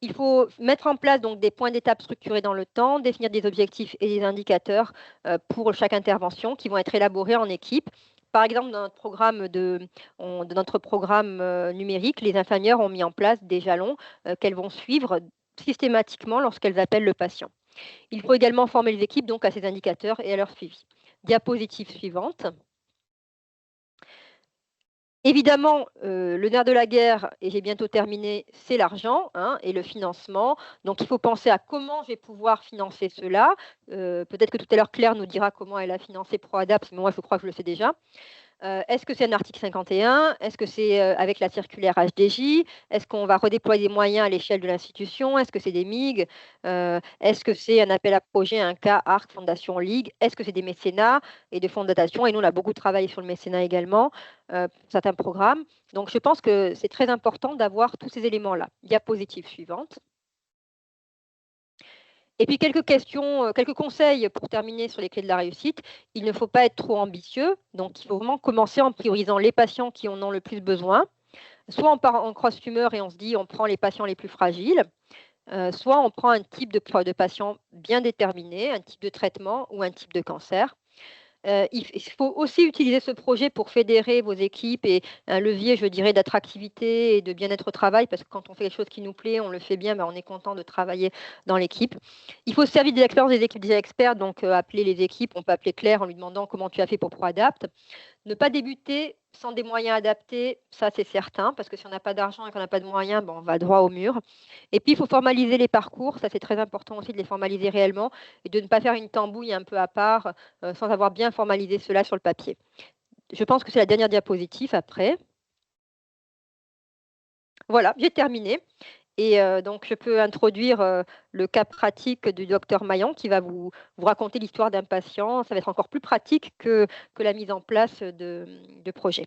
Il faut mettre en place donc des points d'étape structurés dans le temps, définir des objectifs et des indicateurs pour chaque intervention qui vont être élaborés en équipe. Par exemple, dans notre programme numérique, les infirmières ont mis en place des jalons qu'elles vont suivre systématiquement lorsqu'elles appellent le patient. Il faut également former les équipes donc à ces indicateurs et à leur suivi. Diapositive suivante. Évidemment, le nerf de la guerre, et j'ai bientôt terminé, c'est l'argent et le financement. Donc, il faut penser à comment je vais pouvoir financer cela. Peut-être que tout à l'heure, Claire nous dira comment elle a financé ProAdapt, mais moi, je crois que je le sais déjà. Est-ce que c'est un article 51? Est-ce que c'est avec la circulaire HDJ? Est-ce qu'on va redéployer des moyens à l'échelle de l'institution? Est-ce que c'est des MIG? Est-ce que c'est un appel à projet, un cas, ARC, Fondation Ligue? Est-ce que c'est des mécénats et des fonds de dotation? Et nous, on a beaucoup travaillé sur le mécénat également, pour certains programmes. Donc, je pense que c'est très important d'avoir tous ces éléments-là. Diapositive suivante. Et puis quelques conseils pour terminer sur les clés de la réussite. Il ne faut pas être trop ambitieux, donc il faut vraiment commencer en priorisant les patients qui en ont le plus besoin. Soit on part en cross-tumeur et on se dit on prend les patients les plus fragiles, soit on prend un type de patient bien déterminé, un type de traitement ou un type de cancer. Il faut aussi utiliser ce projet pour fédérer vos équipes et un levier, je dirais, d'attractivité et de bien-être au travail, parce que quand on fait quelque chose qui nous plaît, on le fait bien, on est content de travailler dans l'équipe. Il faut se servir des acteurs, des équipes déjà experts, donc appeler les équipes. On peut appeler Claire en lui demandant comment tu as fait pour ProAdapt. Ne pas débuter sans des moyens adaptés, ça c'est certain, parce que si on n'a pas d'argent et qu'on n'a pas de moyens, on va droit au mur. Et puis il faut formaliser les parcours, ça c'est très important aussi de les formaliser réellement et de ne pas faire une tambouille un peu à part sans avoir bien formalisé cela sur le papier. Je pense que c'est la dernière diapositive après. Voilà, j'ai terminé. Et donc, je peux introduire le cas pratique du docteur Maillan qui va vous raconter l'histoire d'un patient. Ça va être encore plus pratique que la mise en place de projets.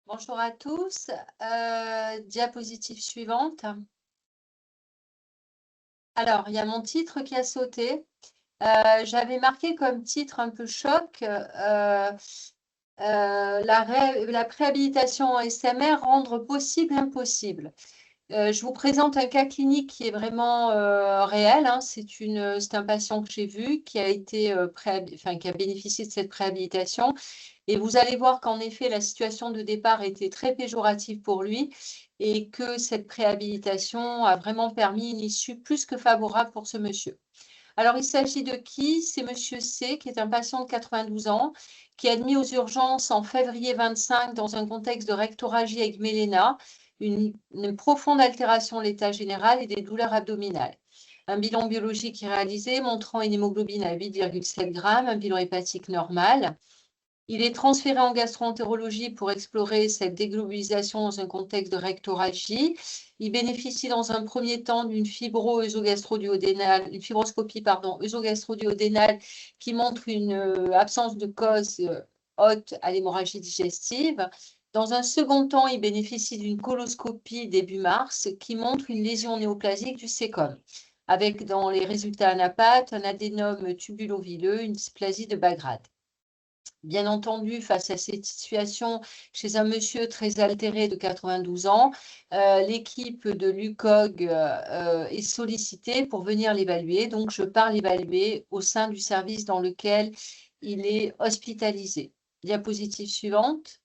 Bonjour à tous. Diapositive suivante. Alors, il y a mon titre qui a sauté. J'avais marqué comme titre un peu choc la préhabilitation en SMR, rendre possible l'impossible. Je vous présente un cas clinique qui est vraiment réel, hein. C'est un patient que j'ai vu qui a été qui a bénéficié de cette préhabilitation. Et vous allez voir qu'en effet, la situation de départ était très péjorative pour lui et que cette préhabilitation a vraiment permis une issue plus que favorable pour ce monsieur. Alors, il s'agit de qui? C'est monsieur C, qui est un patient de 92 ans, qui est admis aux urgences en février 25 dans un contexte de rectorragie avec méléna, une profonde altération de l'état général et des douleurs abdominales. Un bilan biologique est réalisé montrant une hémoglobine à 8,7 grammes, un bilan hépatique normal. Il est transféré en gastro-entérologie pour explorer cette déglobalisation dans un contexte de rectorragie. Il bénéficie dans un premier temps d'une une fibroscopie œsogastro-duodénale qui montre une absence de cause haute à l'hémorragie digestive. Dans un second temps, il bénéficie d'une coloscopie début mars qui montre une lésion néoplasique du cécum, avec dans les résultats anapathes un adénome tubulovilleux, une dysplasie de bas grade. Bien entendu, face à cette situation, chez un monsieur très altéré de 92 ans, l'équipe de l'UCOG est sollicitée pour venir l'évaluer. Donc, je pars l'évaluer au sein du service dans lequel il est hospitalisé. Diapositive suivante.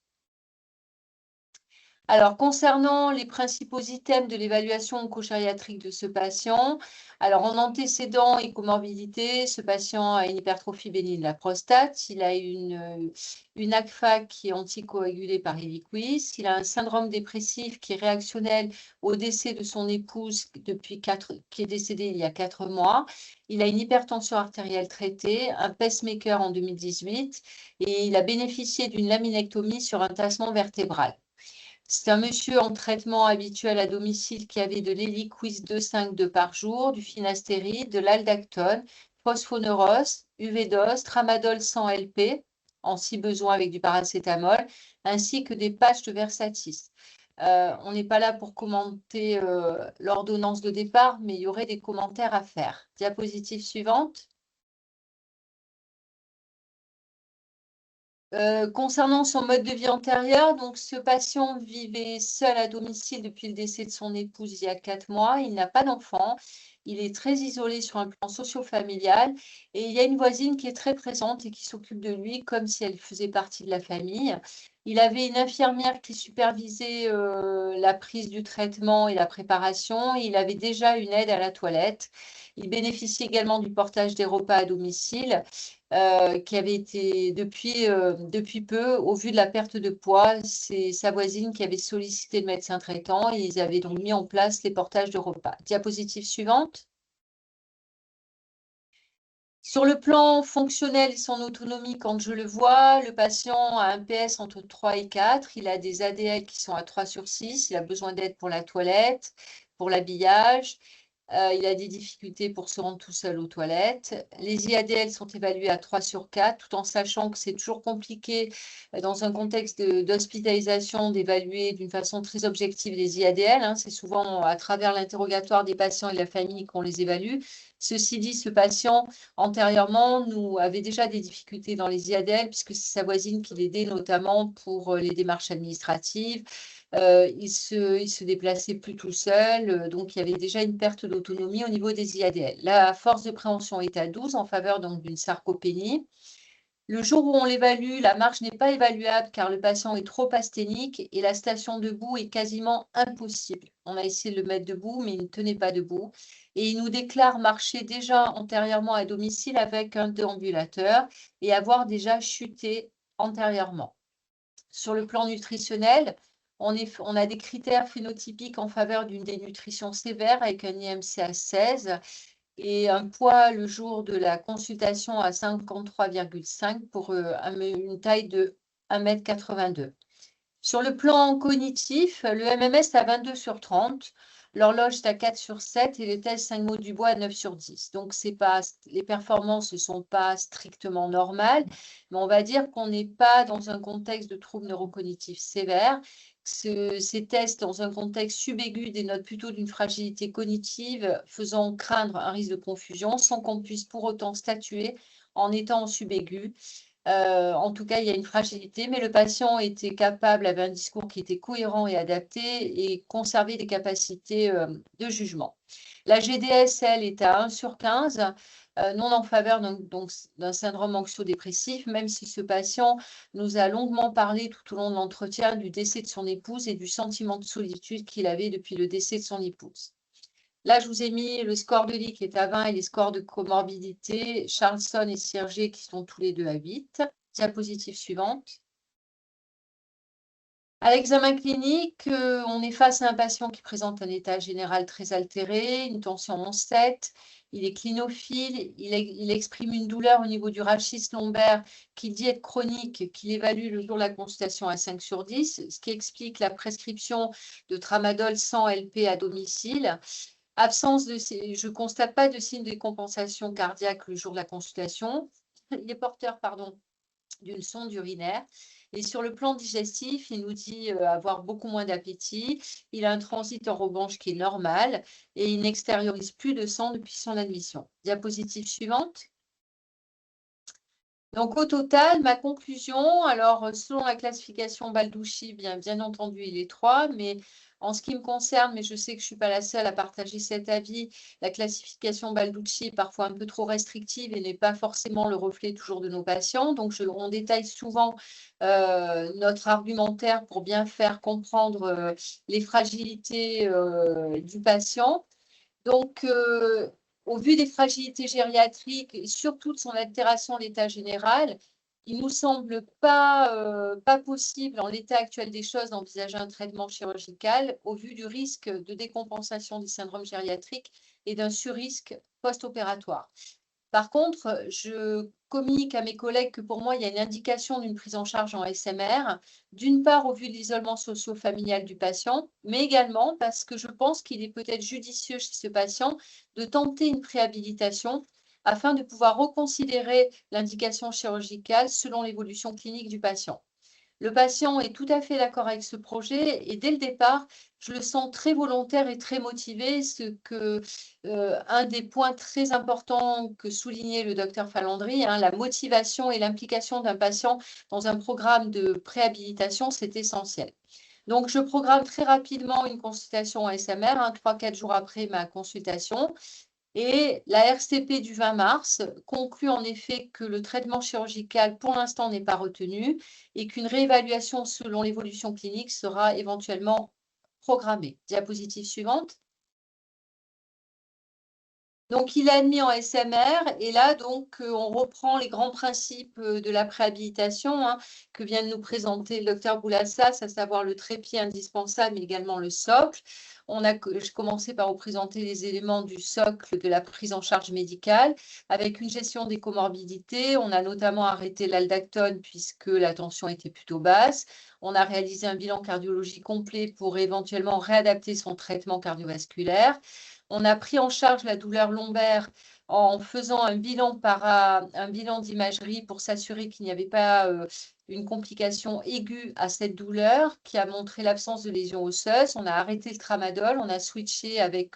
Alors, concernant les principaux items de l'évaluation oncogériatrique de ce patient, alors en antécédents et comorbidité, ce patient a une hypertrophie bénigne de la prostate, il a une ACFA qui est anticoagulée par Eliquis, il a un syndrome dépressif qui est réactionnel au décès de son épouse qui est décédée il y a 4 mois, il a une hypertension artérielle traitée, un pacemaker en 2018 et il a bénéficié d'une laminectomie sur un tassement vertébral. C'est un monsieur en traitement habituel à domicile qui avait de l'Eliquis 2,5 par jour, du finastéride, de l'aldactone, phosphoneurose, UV-dose, tramadol 100 LP, en si besoin avec du paracétamol, ainsi que des patchs de Versatis. On n'est pas là pour commenter l'ordonnance de départ, mais il y aurait des commentaires à faire. Diapositive suivante. Concernant son mode de vie antérieur, donc ce patient vivait seul à domicile depuis le décès de son épouse il y a 4 mois. Il n'a pas d'enfant. Il est très isolé sur un plan socio-familial et il y a une voisine qui est très présente et qui s'occupe de lui comme si elle faisait partie de la famille. Il avait une infirmière qui supervisait la prise du traitement et la préparation. Il avait déjà une aide à la toilette. Il bénéficie également du portage des repas à domicile qui avait été depuis peu, au vu de la perte de poids, c'est sa voisine qui avait sollicité le médecin traitant et ils avaient donc mis en place les portages de repas. Diapositive suivante. Sur le plan fonctionnel et son autonomie, quand je le vois, le patient a un PS entre 3 et 4, il a des ADL qui sont à 3/6, il a besoin d'aide pour la toilette, pour l'habillage. Il a des difficultés pour se rendre tout seul aux toilettes. Les IADL sont évalués à 3/4, tout en sachant que c'est toujours compliqué dans un contexte d'hospitalisation d'évaluer d'une façon très objective les IADL. Hein. C'est souvent à travers l'interrogatoire des patients et de la famille qu'on les évalue. Ceci dit, ce patient, antérieurement, nous avait déjà des difficultés dans les IADL puisque c'est sa voisine qui l'aidait notamment pour les démarches administratives. Il se déplaçait plus tout seul, donc il y avait déjà une perte d'autonomie au niveau des IADL. La force de préhension est à 12 en faveur donc d'une sarcopénie. Le jour où on l'évalue, la marche n'est pas évaluable car le patient est trop asthénique et la station debout est quasiment impossible. On a essayé de le mettre debout, mais il ne tenait pas debout. Et il nous déclare marcher déjà antérieurement à domicile avec un déambulateur et avoir déjà chuté antérieurement. Sur le plan nutritionnel, on a des critères phénotypiques en faveur d'une dénutrition sévère avec un IMC à 16 et un poids le jour de la consultation à 53,5 pour une taille de 1,82 m. Sur le plan cognitif, le MMS à 22/30, l'horloge est à 4/7 et les tests 5 mots du bois à 9/10. Donc, les performances ne sont pas strictement normales, mais on va dire qu'on n'est pas dans un contexte de troubles neurocognitifs sévères. Ces tests, dans un contexte subaigu, dénotent plutôt d'une fragilité cognitive, faisant craindre un risque de confusion, sans qu'on puisse pour autant statuer en étant en subaigu. En tout cas, il y a une fragilité, mais le patient était capable, avait un discours qui était cohérent et adapté et conservait des capacités de jugement. La GDS, elle, est à 1/15, non en faveur donc d'un syndrome anxio-dépressif, même si ce patient nous a longuement parlé tout au long de l'entretien du décès de son épouse et du sentiment de solitude qu'il avait depuis le décès de son épouse. Là, je vous ai mis le score de Lee qui est à 20 et les scores de comorbidité, Charlson et Sierger qui sont tous les deux à 8. Diapositive suivante. À l'examen clinique, on est face à un patient qui présente un état général très altéré, une tension 11,7, il est clinophile, il exprime une douleur au niveau du rachis lombaire qui dit être chronique, qu'il évalue le jour de la consultation à 5/10, ce qui explique la prescription de tramadol sans LP à domicile. Je ne constate pas de signe de décompensation cardiaque le jour de la consultation. Il est porteur, d'une sonde urinaire. Et sur le plan digestif, il nous dit avoir beaucoup moins d'appétit. Il a un transit en revanche qui est normal et il n'extériorise plus de sang depuis son admission. Diapositive suivante. Donc, au total, ma conclusion, alors selon la classification Baldouchi, bien entendu, il est 3, mais en ce qui me concerne, mais je sais que je ne suis pas la seule à partager cet avis, la classification Baldouchi est parfois un peu trop restrictive et n'est pas forcément le reflet toujours de nos patients. Donc, on détaille souvent notre argumentaire pour bien faire comprendre les fragilités du patient. Donc, au vu des fragilités gériatriques et surtout de son altération de l'état général, il ne nous semble pas possible, en l'état actuel des choses, d'envisager un traitement chirurgical au vu du risque de décompensation des syndromes gériatriques et d'un surrisque post-opératoire. Par contre, je communique à mes collègues que pour moi, il y a une indication d'une prise en charge en SMR, d'une part au vu de l'isolement socio-familial du patient, mais également parce que je pense qu'il est peut-être judicieux chez ce patient de tenter une préhabilitation afin de pouvoir reconsidérer l'indication chirurgicale selon l'évolution clinique du patient. Le patient est tout à fait d'accord avec ce projet et dès le départ, je le sens très volontaire et très motivé, un des points très importants que soulignait le docteur Falandry, la motivation et l'implication d'un patient dans un programme de préhabilitation, c'est essentiel. Donc, je programme très rapidement une consultation en SMR, 3-4 jours après ma consultation. Et la RCP du 20 mars conclut en effet que le traitement chirurgical pour l'instant n'est pas retenu et qu'une réévaluation selon l'évolution clinique sera éventuellement programmée. Diapositive suivante. Donc, il est admis en SMR et là, donc, on reprend les grands principes de la préhabilitation que vient de nous présenter le docteur Boulassas, à savoir le trépied indispensable, mais également le socle. Je commençais par vous présenter les éléments du socle de la prise en charge médicale avec une gestion des comorbidités. On a notamment arrêté l'aldactone puisque la tension était plutôt basse. On a réalisé un bilan cardiologique complet pour éventuellement réadapter son traitement cardiovasculaire. On a pris en charge la douleur lombaire en faisant un bilan d'imagerie pour s'assurer qu'il n'y avait pas une complication aiguë à cette douleur qui a montré l'absence de lésion osseuse. On a arrêté le tramadol, on a switché avec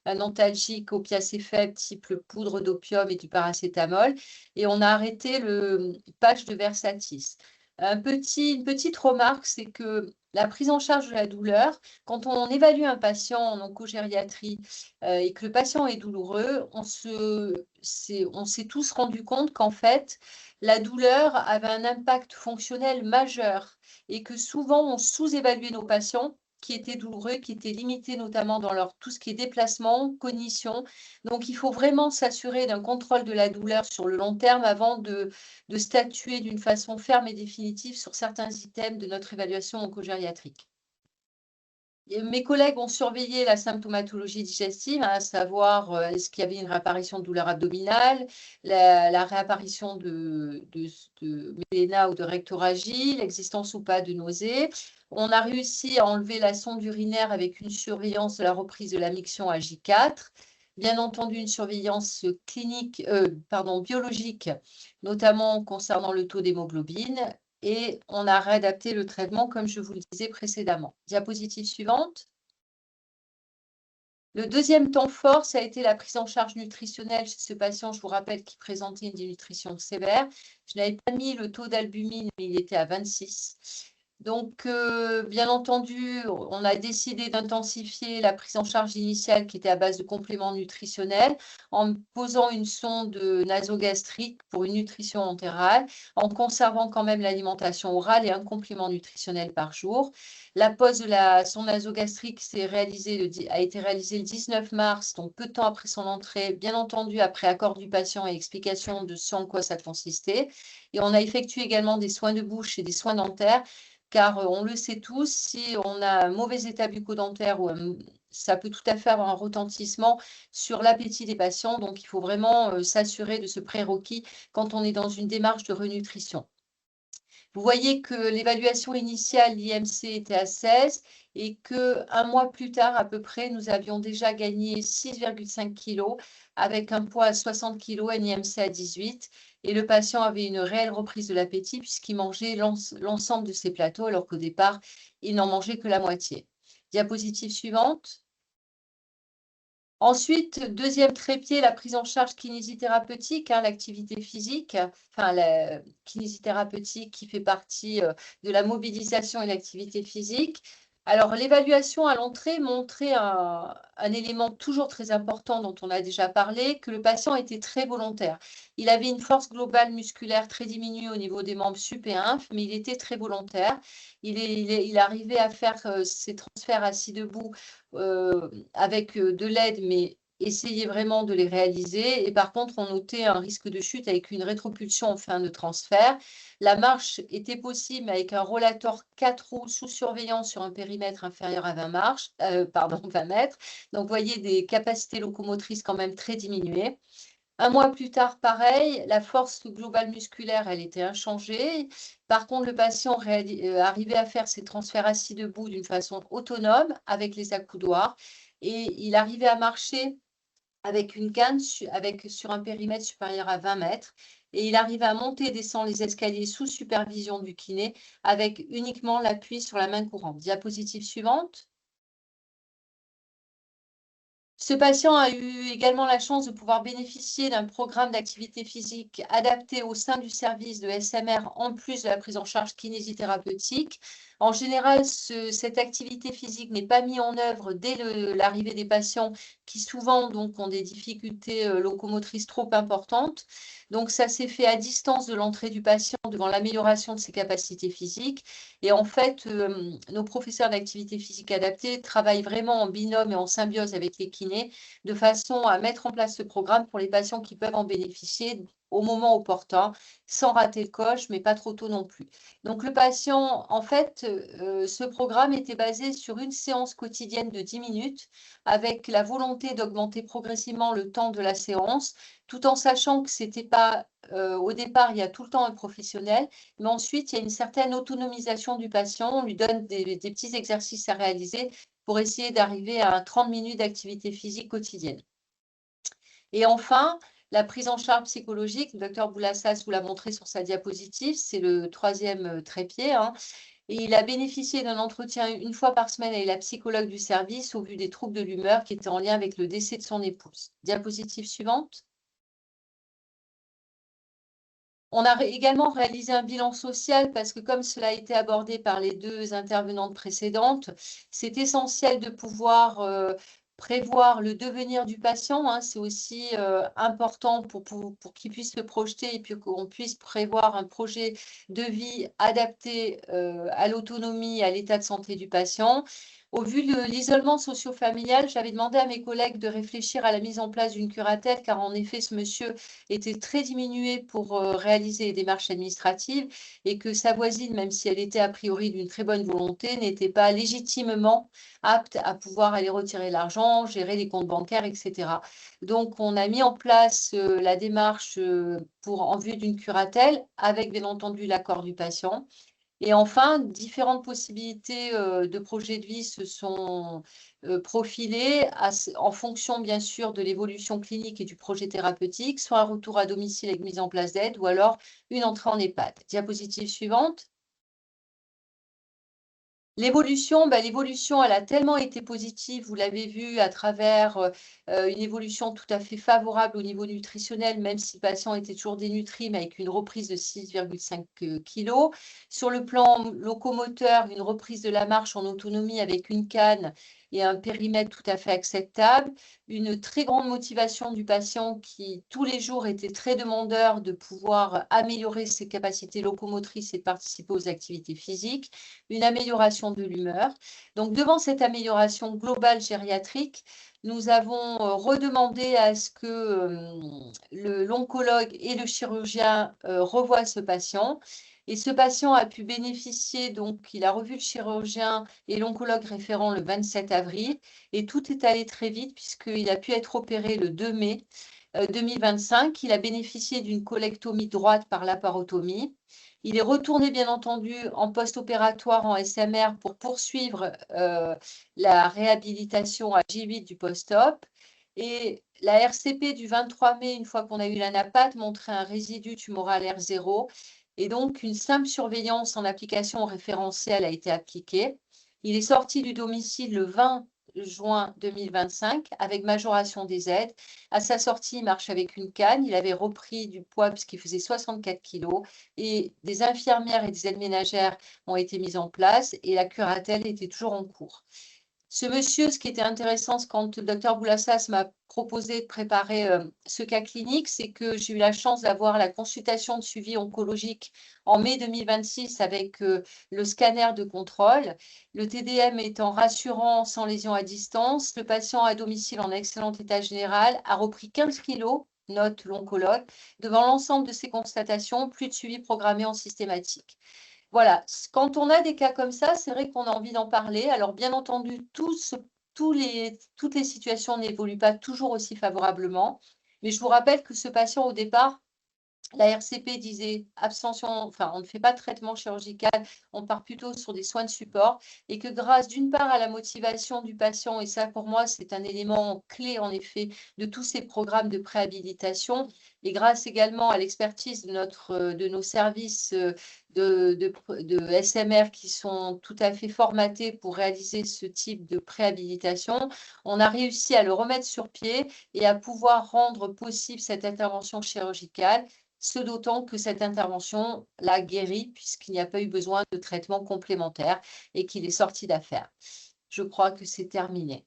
un antalgique opiacé faible type le poudre d'opium et du paracétamol et on a arrêté le patch de Versatis. Une petite remarque, c'est que la prise en charge de la douleur, quand on évalue un patient en oncogériatrie et que le patient est douloureux, on s'est tous rendu compte qu'en fait, la douleur avait un impact fonctionnel majeur et que souvent, on sous-évaluait nos patients qui étaient douloureux, qui étaient limités notamment dans tout ce qui est déplacement, cognition. Donc, il faut vraiment s'assurer d'un contrôle de la douleur sur le long terme avant de statuer d'une façon ferme et définitive sur certains items de notre évaluation oncogériatrique. Mes collègues ont surveillé la symptomatologie digestive, à savoir est-ce qu'il y avait une réapparition de douleur abdominale, la réapparition de méléna ou de rectorragie, l'existence ou pas de nausées. On a réussi à enlever la sonde urinaire avec une surveillance de la reprise de la miction à J4. Bien entendu, une surveillance biologique, notamment concernant le taux d'hémoglobine. Et on a réadapté le traitement comme je vous le disais précédemment. Diapositive suivante. Le deuxième temps fort, ça a été la prise en charge nutritionnelle chez ce patient, je vous rappelle, qui présentait une dénutrition sévère. Je n'avais pas mis le taux d'albumine, mais il était à 26. Donc, bien entendu, on a décidé d'intensifier la prise en charge initiale qui était à base de compléments nutritionnels en posant une sonde nasogastrique pour une nutrition entérale, en conservant quand même l'alimentation orale et un complément nutritionnel par jour. La pose de la sonde nasogastrique a été réalisée le 19 mars, donc peu de temps après son entrée, bien entendu après accord du patient et explication de ce en quoi ça consistait. Et on a effectué également des soins de bouche et des soins dentaires car on le sait tous, si on a un mauvais état bucco-dentaire, ça peut tout à fait avoir un retentissement sur l'appétit des patients. Donc, il faut vraiment s'assurer de ce prérequis quand on est dans une démarche de renutrition. Vous voyez que l'évaluation initiale, l'IMC, était à 16 et qu'un mois plus tard, à peu près, nous avions déjà gagné 6,5 kg avec un poids à 60 kg, un IMC à 18. Et le patient avait une réelle reprise de l'appétit puisqu'il mangeait l'ensemble de ses plateaux alors qu'au départ, il n'en mangeait que la moitié. Diapositive suivante. Ensuite, deuxième trépied, la prise en charge kinésithérapeutique, l'activité physique, enfin la kinésithérapeutique qui fait partie de la mobilisation et l'activité physique. Alors, l'évaluation à l'entrée montrait un élément toujours très important dont on a déjà parlé, que le patient était très volontaire. Il avait une force globale musculaire très diminuée au niveau des membres sup et inf, mais il était très volontaire. Il arrivait à faire ses transferts assis debout avec de l'aide, mais essayer vraiment de les réaliser. Et par contre, on notait un risque de chute avec une rétropulsion en fin de transfert. La marche était possible avec un rollator 4 roues sous surveillance sur un périmètre inférieur à 20 mètres. Donc, vous voyez des capacités locomotrices quand même très diminuées. Un mois plus tard, pareil, la force globale musculaire, elle était inchangée. Par contre, le patient arrivait à faire ses transferts assis debout d'une façon autonome avec les accoudoirs et il arrivait à marcher avec une canne sur un périmètre supérieur à 20 mètres et il arrivait à monter et descendre les escaliers sous supervision du kiné avec uniquement l'appui sur la main courante. Diapositive suivante. Ce patient a eu également la chance de pouvoir bénéficier d'un programme d'activité physique adapté au sein du service de SMR en plus de la prise en charge kinésithérapeutique. En général, cette activité physique n'est pas mise en œuvre dès l'arrivée des patients qui souvent donc, ont des difficultés locomotrices trop importantes. Donc, ça s'est fait à distance de l'entrée du patient devant l'amélioration de ses capacités physiques. Et en fait, nos professeurs d'activité physique adaptée travaillent vraiment en binôme et en symbiose avec les kinés de façon à mettre en place ce programme pour les patients qui peuvent en bénéficier au moment opportun, sans rater le coche, mais pas trop tôt non plus. Donc, le patient, en fait, ce programme était basé sur une séance quotidienne de 10 minutes avec la volonté d'augmenter progressivement le temps de la séance, tout en sachant que c'était pas, au départ, il y a tout le temps un professionnel, mais ensuite, il y a une certaine autonomisation du patient. On lui donne des petits exercices à réaliser pour essayer d'arriver à 30 minutes d'activité physique quotidienne. Et enfin, la prise en charge psychologique, le docteur Boulassas vous l'a montré sur sa diapositive, c'est le troisième trépied. Et il a bénéficié d'un entretien une fois par semaine avec la psychologue du service au vu des troubles de l'humeur qui étaient en lien avec le décès de son épouse. Diapositive suivante. On a également réalisé un bilan social parce que comme cela a été abordé par les deux intervenantes précédentes, c'est essentiel de pouvoir prévoir le devenir du patient. C'est aussi important pour qu'il puisse se projeter et puis qu'on puisse prévoir un projet de vie adapté à l'autonomie, à l'état de santé du patient. Au vu de l'isolement socio-familial, j'avais demandé à mes collègues de réfléchir à la mise en place d'une curatelle car en effet, ce monsieur était très diminué pour réaliser les démarches administratives et que sa voisine, même si elle était a priori d'une très bonne volonté, n'était pas légitimement apte à pouvoir aller retirer l'argent, gérer les comptes bancaires, etc. Donc, on a mis en place la démarche en vue d'une curatelle avec bien entendu l'accord du patient. Et enfin, différentes possibilités de projets de vie se sont profilées en fonction, bien sûr, de l'évolution clinique et du projet thérapeutique, soit un retour à domicile avec mise en place d'aide ou alors une entrée en EHPAD. Diapositive suivante. L'évolution, elle a tellement été positive, vous l'avez vu à travers une évolution tout à fait favorable au niveau nutritionnel, même si le patient était toujours dénutri, mais avec une reprise de 6,5 kg. Sur le plan locomoteur, une reprise de la marche en autonomie avec une canne et un périmètre tout à fait acceptable. Une très grande motivation du patient qui, tous les jours, était très demandeur de pouvoir améliorer ses capacités locomotrices et de participer aux activités physiques. Une amélioration de l'humeur. Donc, devant cette amélioration globale gériatrique, nous avons redemandé à ce que l'oncologue et le chirurgien revoient ce patient. Et ce patient a pu bénéficier, donc il a revu le chirurgien et l'oncologue référent le 27 avril. Et tout est allé très vite puisqu'il a pu être opéré le 2 mai 2025. Il a bénéficié d'une colectomie droite par laparotomie. Il est retourné, bien entendu, en post-opératoire en SMR pour poursuivre la réhabilitation à J8 du post-op. Et la RCP du 23 mai, une fois qu'on a eu l'anapathe, montrait un résidu tumoral R0. Et donc, une simple surveillance en application référentielle a été appliquée. Il est sorti du domicile le 20 juin 2025 avec majoration des aides. À sa sortie, il marche avec une canne. Il avait repris du poids puisqu'il faisait 64 kg et des infirmières et des aides ménagères ont été mises en place et la curatelle était toujours en cours. Ce monsieur, ce qui était intéressant quand le docteur Boulassas m'a proposé de préparer ce cas clinique, c'est que j'ai eu la chance d'avoir la consultation de suivi oncologique en mai 2026 avec le scanner de contrôle. Le TDM étant rassurant, sans lésion à distance, le patient à domicile en excellent état général a repris 15 kg, note l'oncologue, devant l'ensemble de ces constatations, plus de suivi programmé en systématique. Voilà, quand on a des cas comme ça, c'est vrai qu'on a envie d'en parler. Alors, bien entendu, toutes les situations n'évoluent pas toujours aussi favorablement. Mais je vous rappelle que ce patient, au départ, la RCP disait abstention, enfin, on ne fait pas de traitement chirurgical, on part plutôt sur des soins de support et que grâce d'une part à la motivation du patient, et ça pour moi c'est un élément clé en effet de tous ces programmes de préhabilitation, et grâce également à l'expertise de nos services de SMR qui sont tout à fait formatés pour réaliser ce type de préhabilitation, on a réussi à le remettre sur pied et à pouvoir rendre possible cette intervention chirurgicale. Ce d'autant que cette intervention l'a guéri puisqu'il n'y a pas eu besoin de traitement complémentaire et qu'il est sorti d'affaire. Je crois que c'est terminé.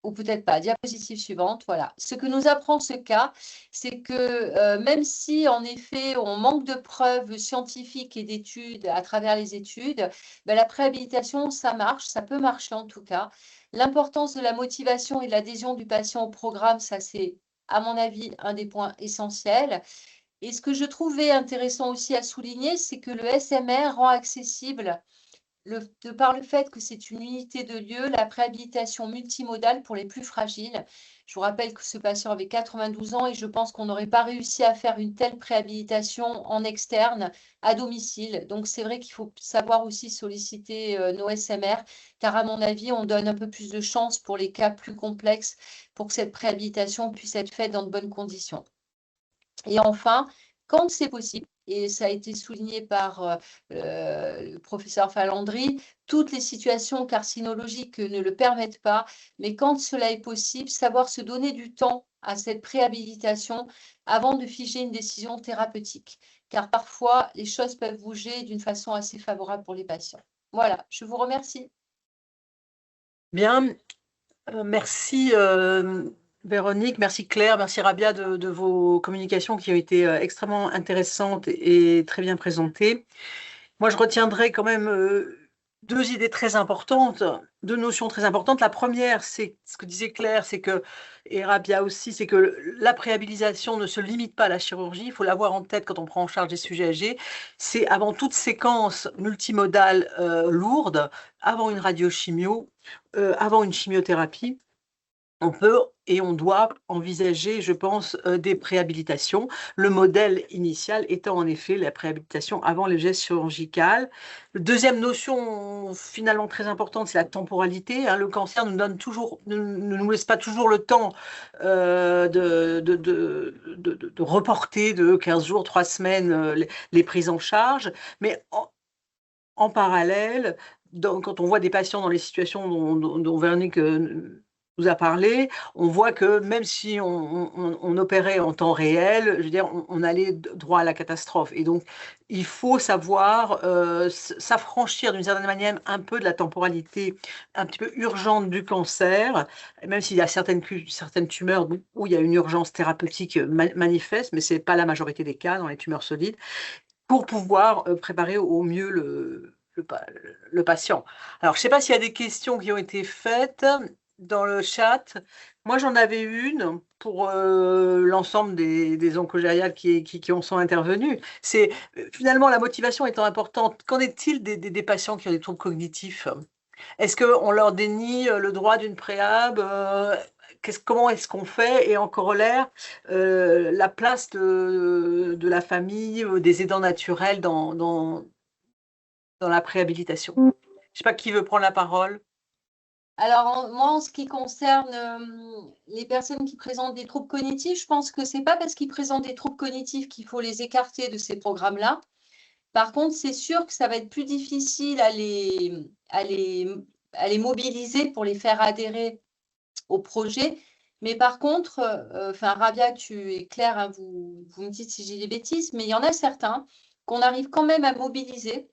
Ou peut-être pas. Diapositive suivante, voilà. Ce que nous apprend ce cas, c'est que même si en effet on manque de preuves scientifiques et d'études à travers les études, la préhabilitation, ça marche, ça peut marcher en tout cas. L'importance de la motivation et de l'adhésion du patient au programme, ça c'est à mon avis un des points essentiels. Et ce que je trouvais intéressant aussi à souligner, c'est que le SMR rend accessible, de par le fait que c'est une unité de lieu, la préhabilitation multimodale pour les plus fragiles. Je vous rappelle que ce patient avait 92 ans et je pense qu'on n'aurait pas réussi à faire une telle préhabilitation en externe à domicile. Donc c'est vrai qu'il faut savoir aussi solliciter nos SMR, car à mon avis, on donne un peu plus de chance pour les cas plus complexes pour que cette préhabilitation puisse être faite dans de bonnes conditions. Et enfin, quand c'est possible, et ça a été souligné par le professeur Falandry, toutes les situations carcinologiques ne le permettent pas, mais quand cela est possible, savoir se donner du temps à cette préhabilitation avant de figer une décision thérapeutique, car parfois les choses peuvent bouger d'une façon assez favorable pour les patients. Voilà, je vous remercie. Bien, merci Véronique, merci Claire, merci Rabia de vos communications qui ont été extrêmement intéressantes et très bien présentées. Moi, je retiendrai quand même deux idées très importantes, deux notions très importantes. La première, c'est ce que disait Claire, c'est que, et Rabia aussi, c'est que la préhabilitation ne se limite pas à la chirurgie, il faut l'avoir en tête quand on prend en charge des sujets âgés. C'est avant toute séquence multimodale lourde, avant une radiochimio, avant une chimiothérapie. On peut et on doit envisager, je pense, des préhabilitations. Le modèle initial étant en effet la préhabilitation avant le geste chirurgical. Deuxième notion finalement très importante, c'est la temporalité. Le cancer ne nous laisse pas toujours le temps de reporter de 15 jours, 3 semaines les prises en charge, mais en parallèle, quand on voit des patients dans les situations dont Véronique nous a parlé, on voit que même si on opérait en temps réel, je veux dire, on allait droit à la catastrophe. Et donc, il faut savoir s'affranchir d'une certaine manière un peu de la temporalité un petit peu urgente du cancer, même s'il y a certaines tumeurs où il y a une urgence thérapeutique manifeste, mais ce n'est pas la majorité des cas dans les tumeurs solides, pour pouvoir préparer au mieux le patient. Alors, je ne sais pas s'il y a des questions qui ont été faites dans le chat. Moi, j'en avais une pour l'ensemble des oncogériales qui sont intervenus. C'est finalement la motivation étant importante. Qu'en est-il des patients qui ont des troubles cognitifs? Est-ce qu'on leur dénie le droit d'une préhab? Comment est-ce qu'on fait? Et en corollaire, la place de la famille, des aidants naturels dans la préhabilitation. Je ne sais pas qui veut prendre la parole. Alors, moi, en ce qui concerne les personnes qui présentent des troubles cognitifs, je pense que ce n'est pas parce qu'ils présentent des troubles cognitifs qu'il faut les écarter de ces programmes-là. Par contre, c'est sûr que ça va être plus difficile à les mobiliser pour les faire adhérer au projet. Mais par contre, Rabia, tu es claire, hein, vous me dites si j'ai des bêtises, mais il y en a certains qu'on arrive quand même à mobiliser.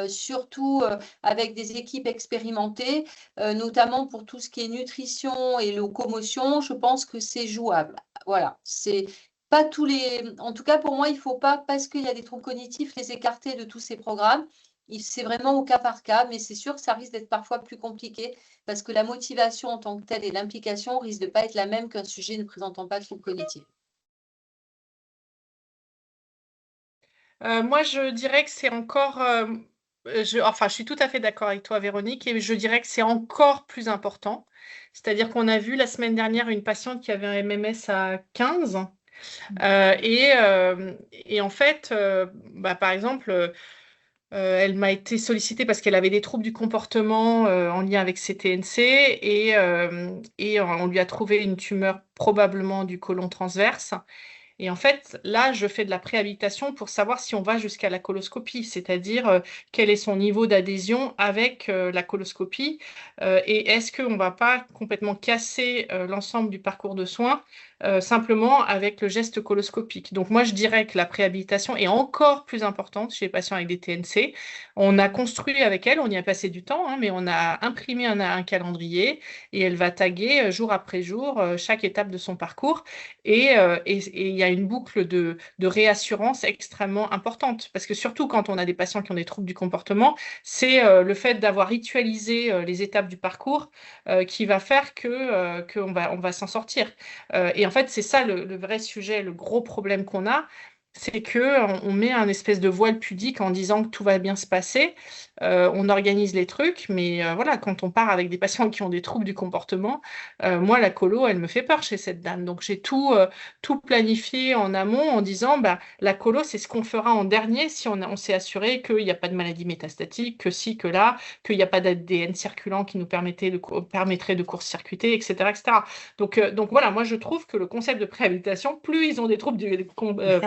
Surtout avec des équipes expérimentées, notamment pour tout ce qui est nutrition et locomotion, je pense que c'est jouable. Voilà, c'est pas tous les. En tout cas, pour moi, il ne faut pas, parce qu'il y a des troubles cognitifs, les écarter de tous ces programmes. C'est vraiment au cas par cas, mais c'est sûr que ça risque d'être parfois plus compliqué parce que la motivation en tant que telle et l'implication risquent de ne pas être la même qu'un sujet ne présentant pas de troubles cognitifs. Moi, je dirais que c'est encore. Je suis tout à fait d'accord avec toi, Véronique, et je dirais que c'est encore plus important. C'est-à-dire qu'on a vu la semaine dernière une patiente qui avait un MMS à 15. Et en fait, par exemple, elle m'a été sollicitée parce qu'elle avait des troubles du comportement en lien avec ses TNC et on lui a trouvé une tumeur probablement du côlon transverse. Et en fait, là, je fais de la préhabilitation pour savoir si on va jusqu'à la coloscopie, c'est-à-dire quel est son niveau d'adhésion avec la coloscopie et est-ce qu'on ne va pas complètement casser l'ensemble du parcours de soins simplement avec le geste coloscopique. Donc moi, je dirais que la préhabilitation est encore plus importante chez les patients avec des TNC. On a construit avec elle, on y a passé du temps, hein, mais on a imprimé un calendrier et elle va taguer jour après jour chaque étape de son parcours. Et il y a une boucle de réassurance extrêmement importante. Parce que surtout quand on a des patients qui ont des troubles du comportement, c'est le fait d'avoir ritualisé les étapes du parcours qui va faire qu'on va s'en sortir. Et en fait, c'est ça le vrai sujet, le gros problème qu'on a. C'est qu'on met un espèce de voile pudique en disant que tout va bien se passer. On organise les trucs, mais voilà, quand on part avec des patients qui ont des troubles du comportement, moi, la colo, elle me fait peur chez cette dame. Donc, j'ai tout planifié en amont en disant, la colo, c'est ce qu'on fera en dernier si on s'est assuré qu'il n'y a pas de maladie métastatique, que si, que là, qu'il n'y a pas d'ADN circulant qui nous permettrait de court-circuiter, etc., etc. Donc voilà, moi, je trouve que le concept de préhabilitation, plus ils ont des troubles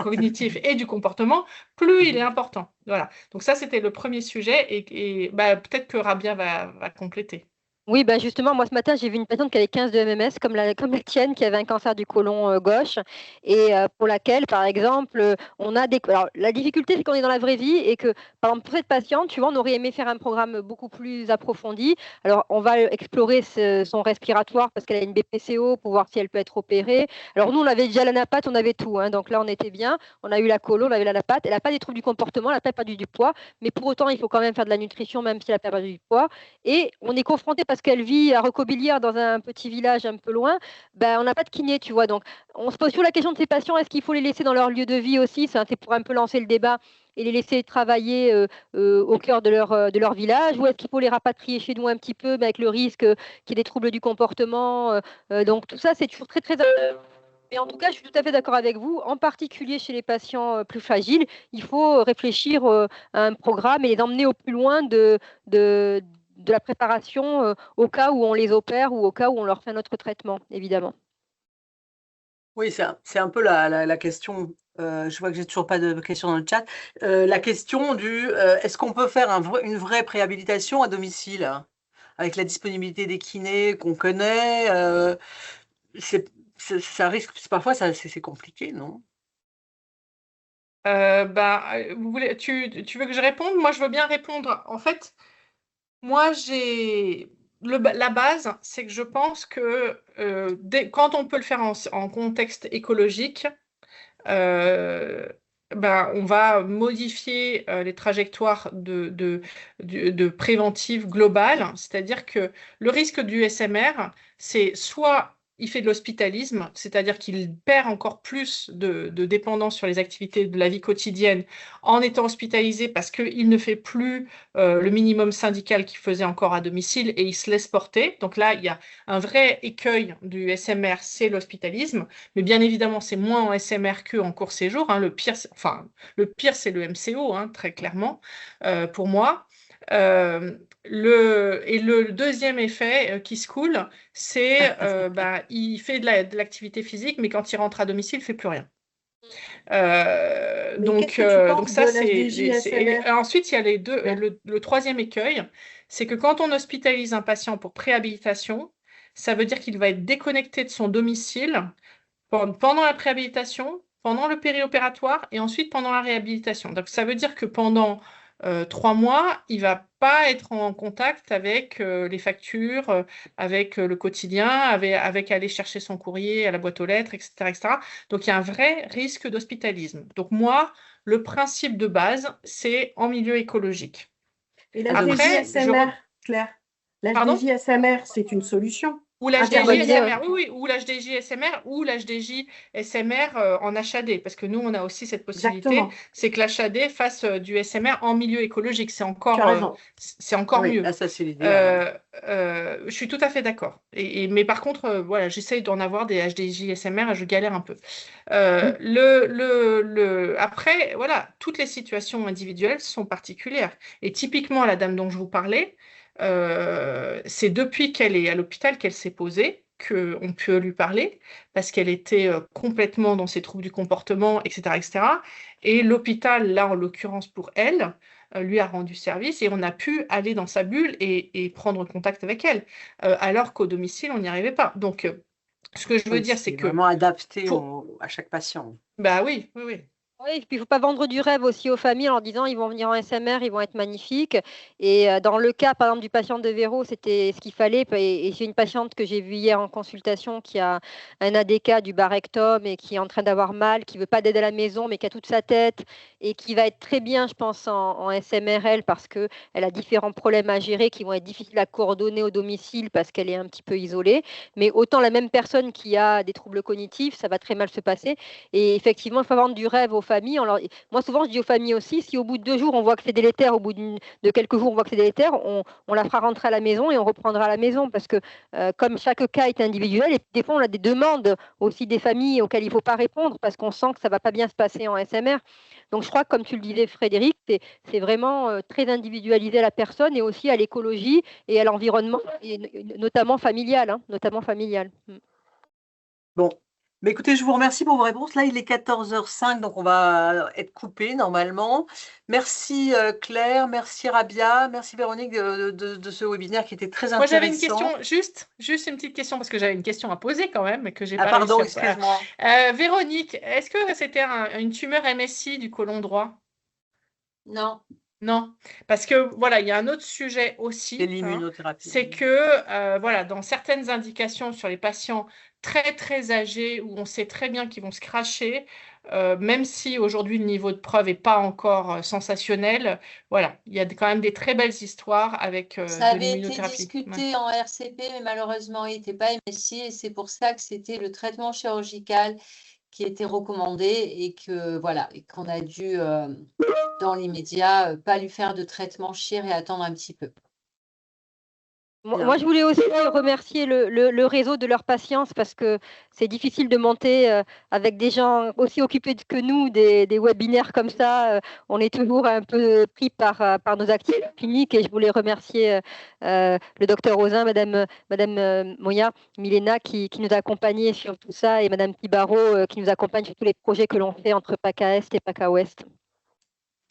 cognitifs et du comportement, plus il est important. Voilà. Donc ça, c'était le premier sujet et peut-être que Rabia va compléter. Oui, justement, moi ce matin, j'ai vu une patiente qui avait 15 de MMS, comme la tienne, qui avait un cancer du côlon gauche, et pour laquelle, par exemple, on a des. Alors, la difficulté, c'est qu'on est dans la vraie vie et que, par exemple, pour cette patiente, tu vois, on aurait aimé faire un programme beaucoup plus approfondi. Alors, on va explorer son respiratoire parce qu'elle a une BPCO pour voir si elle peut être opérée. Alors, nous, on avait déjà la napate, on avait tout, hein, donc là, on était bien. On a eu la colo, on avait la napate. Elle n'a pas des troubles du comportement, elle n'a pas perdu du poids, mais pour autant, il faut quand même faire de la nutrition, même si elle a perdu du poids. Et on est confronté parce qu'elle vit à Recobilière dans un petit village un peu loin, on n'a pas de kiné, tu vois. Donc, on se pose toujours la question de ces patients, est-ce qu'il faut les laisser dans leur lieu de vie aussi? C'est pour un peu lancer le débat et les laisser travailler au cœur de leur village, ou est-ce qu'il faut les rapatrier chez nous un petit peu, avec le risque qu'il y ait des troubles du comportement? Donc, tout ça, c'est toujours très, très... Mais en tout cas, je suis tout à fait d'accord avec vous, en particulier chez les patients plus fragiles, il faut réfléchir à un programme et les emmener au plus loin de la préparation au cas où on les opère ou au cas où on leur fait notre traitement, évidemment. Oui, c'est un peu la question je vois que j'ai toujours pas de questions dans le chat. La question du est-ce qu'on peut faire une vraie préhabilitation à domicile hein, avec la disponibilité des kinés qu'on connaît ça risque, parfois c'est compliqué, non? Tu veux que je réponde? Moi, je veux bien répondre. En fait, moi, la base, c'est que je pense que quand on peut le faire en contexte écologique, on va modifier les trajectoires de préventive globale, c'est-à-dire que le risque du SMR, c'est soit il fait de l'hospitalisme, c'est-à-dire qu'il perd encore plus de dépendance sur les activités de la vie quotidienne en étant hospitalisé parce qu'il ne fait plus le minimum syndical qu'il faisait encore à domicile et il se laisse porter. Donc là, il y a un vrai écueil du SMR, c'est l'hospitalisme. Mais bien évidemment, c'est moins en SMR qu'en court séjour. Hein. Le pire, c'est le MCO, hein, très clairement, pour moi. Le deuxième effet qui se coule, c'est il fait de l'activité physique, mais quand il rentre à domicile, il ne fait plus rien. qu'est-ce que tu penses Ça, de c'est. l'HDJ SMR? Ensuite, il y a le troisième écueil, c'est que quand on hospitalise un patient pour préhabilitation, ça veut dire qu'il va être déconnecté de son domicile pendant la préhabilitation, pendant le périopératoire et ensuite pendant la réhabilitation. Donc ça veut dire que pendant 3 mois, il va pas être en contact avec les factures, avec le quotidien, avec aller chercher son courrier à la boîte aux lettres, etc., etc. Donc il y a un vrai risque d'hospitalisme. Donc moi, le principe de base, c'est en milieu écologique. Et l'HDJ SMR, Claire, l'HDJ SMR, c'est une solution. Ou l'HDJ SMR, oui, ou l'HDJ SMR, ou l'HDJ SMR en HAD, parce que nous, on a aussi cette possibilité, c'est que l'HAD fasse du SMR en milieu écologique, c'est encore oui, mieux. Ça, c'est l'idéal. Je suis tout à fait d'accord. Mais par contre, voilà, j'essaye d'en avoir des HDJ SMR et je galère un peu. Après, voilà, toutes les situations individuelles sont particulières. Et typiquement, la dame dont je vous parlais, c'est depuis qu'elle est à l'hôpital qu'elle s'est posée qu'on peut lui parler parce qu'elle était complètement dans ses troubles du comportement, etc., etc. Et l'hôpital, là en l'occurrence pour elle, lui a rendu service et on a pu aller dans sa bulle et prendre contact avec elle, alors qu'au domicile, on n'y arrivait pas. Donc, ce que je veux dire, c'est que... vraiment adapté à chaque patient. Bah oui, oui, oui. Oui, et puis il ne faut pas vendre du rêve aussi aux familles en leur disant ils vont venir en SMR, ils vont être magnifiques. Et dans le cas, par exemple, du patient de Véro, c'était ce qu'il fallait. Et c'est une patiente que j'ai vue hier en consultation qui a un ADK du bas rectum et qui est en train d'avoir mal, qui ne veut pas d'aide à la maison, mais qui a toute sa tête et qui va être très bien, je pense, en SMRL parce qu'elle a différents problèmes à gérer qui vont être difficiles à coordonner au domicile parce qu'elle est un petit peu isolée. Mais autant la même personne qui a des troubles cognitifs, ça va très mal se passer. Et effectivement, il faut vendre du rêve aux familles. Moi, souvent, je dis aux familles aussi, si au bout de 2 jours, on voit que c'est délétère, au bout de quelques jours, on voit que c'est délétère, on la fera rentrer à la maison et on reprendra à la maison parce que comme chaque cas est individuel, et des fois, on a des demandes aussi des familles auxquelles il ne faut pas répondre parce qu'on sent que ça ne va pas bien se passer en SMR. Donc, je crois que, comme tu le disais, Frédéric, c'est vraiment très individualisé à la personne et aussi à l'écologie et à l'environnement, et notamment familial. Notamment familial. Bon. Mais écoutez, je vous remercie pour vos réponses. Là, il est 14h05, donc on va être coupé normalement. Merci Claire, merci Rabia, merci Véronique de ce webinaire qui était très intéressant. Moi, j'avais une question, juste une petite question, parce que j'avais une question à poser quand même, mais que j'ai pas pardon, réussi à excuse-moi. Véronique, est-ce que c'était une tumeur MSI du côlon droit? Non. Non, parce que voilà, il y a un autre sujet aussi. C'est l'immunothérapie. C'est que voilà, dans certaines indications sur les patients très très âgés où on sait très bien qu'ils vont se cracher, même si aujourd'hui le niveau de preuve n'est pas encore sensationnel, voilà, il y a quand même des très belles histoires avec ça de avait été l'immunothérapie. discuté en RCP, mais malheureusement, il n'était pas MSI et c'est pour ça que c'était le traitement chirurgical qui était recommandé et que voilà, et qu'on a dû dans l'immédiat pas lui faire de traitement chir et attendre un petit peu. Moi, je voulais aussi remercier le réseau de leur patience parce que c'est difficile de monter avec des gens aussi occupés que nous, des webinaires comme ça. On est toujours un peu pris par nos activités cliniques et je voulais remercier le docteur Ozin, Madame Moya, Milena qui nous a accompagnés sur tout ça et Madame Pibaro qui nous accompagne sur tous les projets que l'on fait entre PACA Est et PACA Ouest.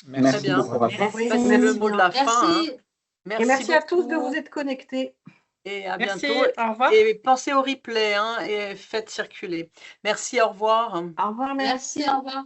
Merci beaucoup. C'est le mot de la fin. Hein. Et merci à tous de vous être connectés. Et à Merci, bientôt. au revoir. Et pensez au replay et faites circuler. Merci, au revoir. Au revoir, merci. Merci, au revoir.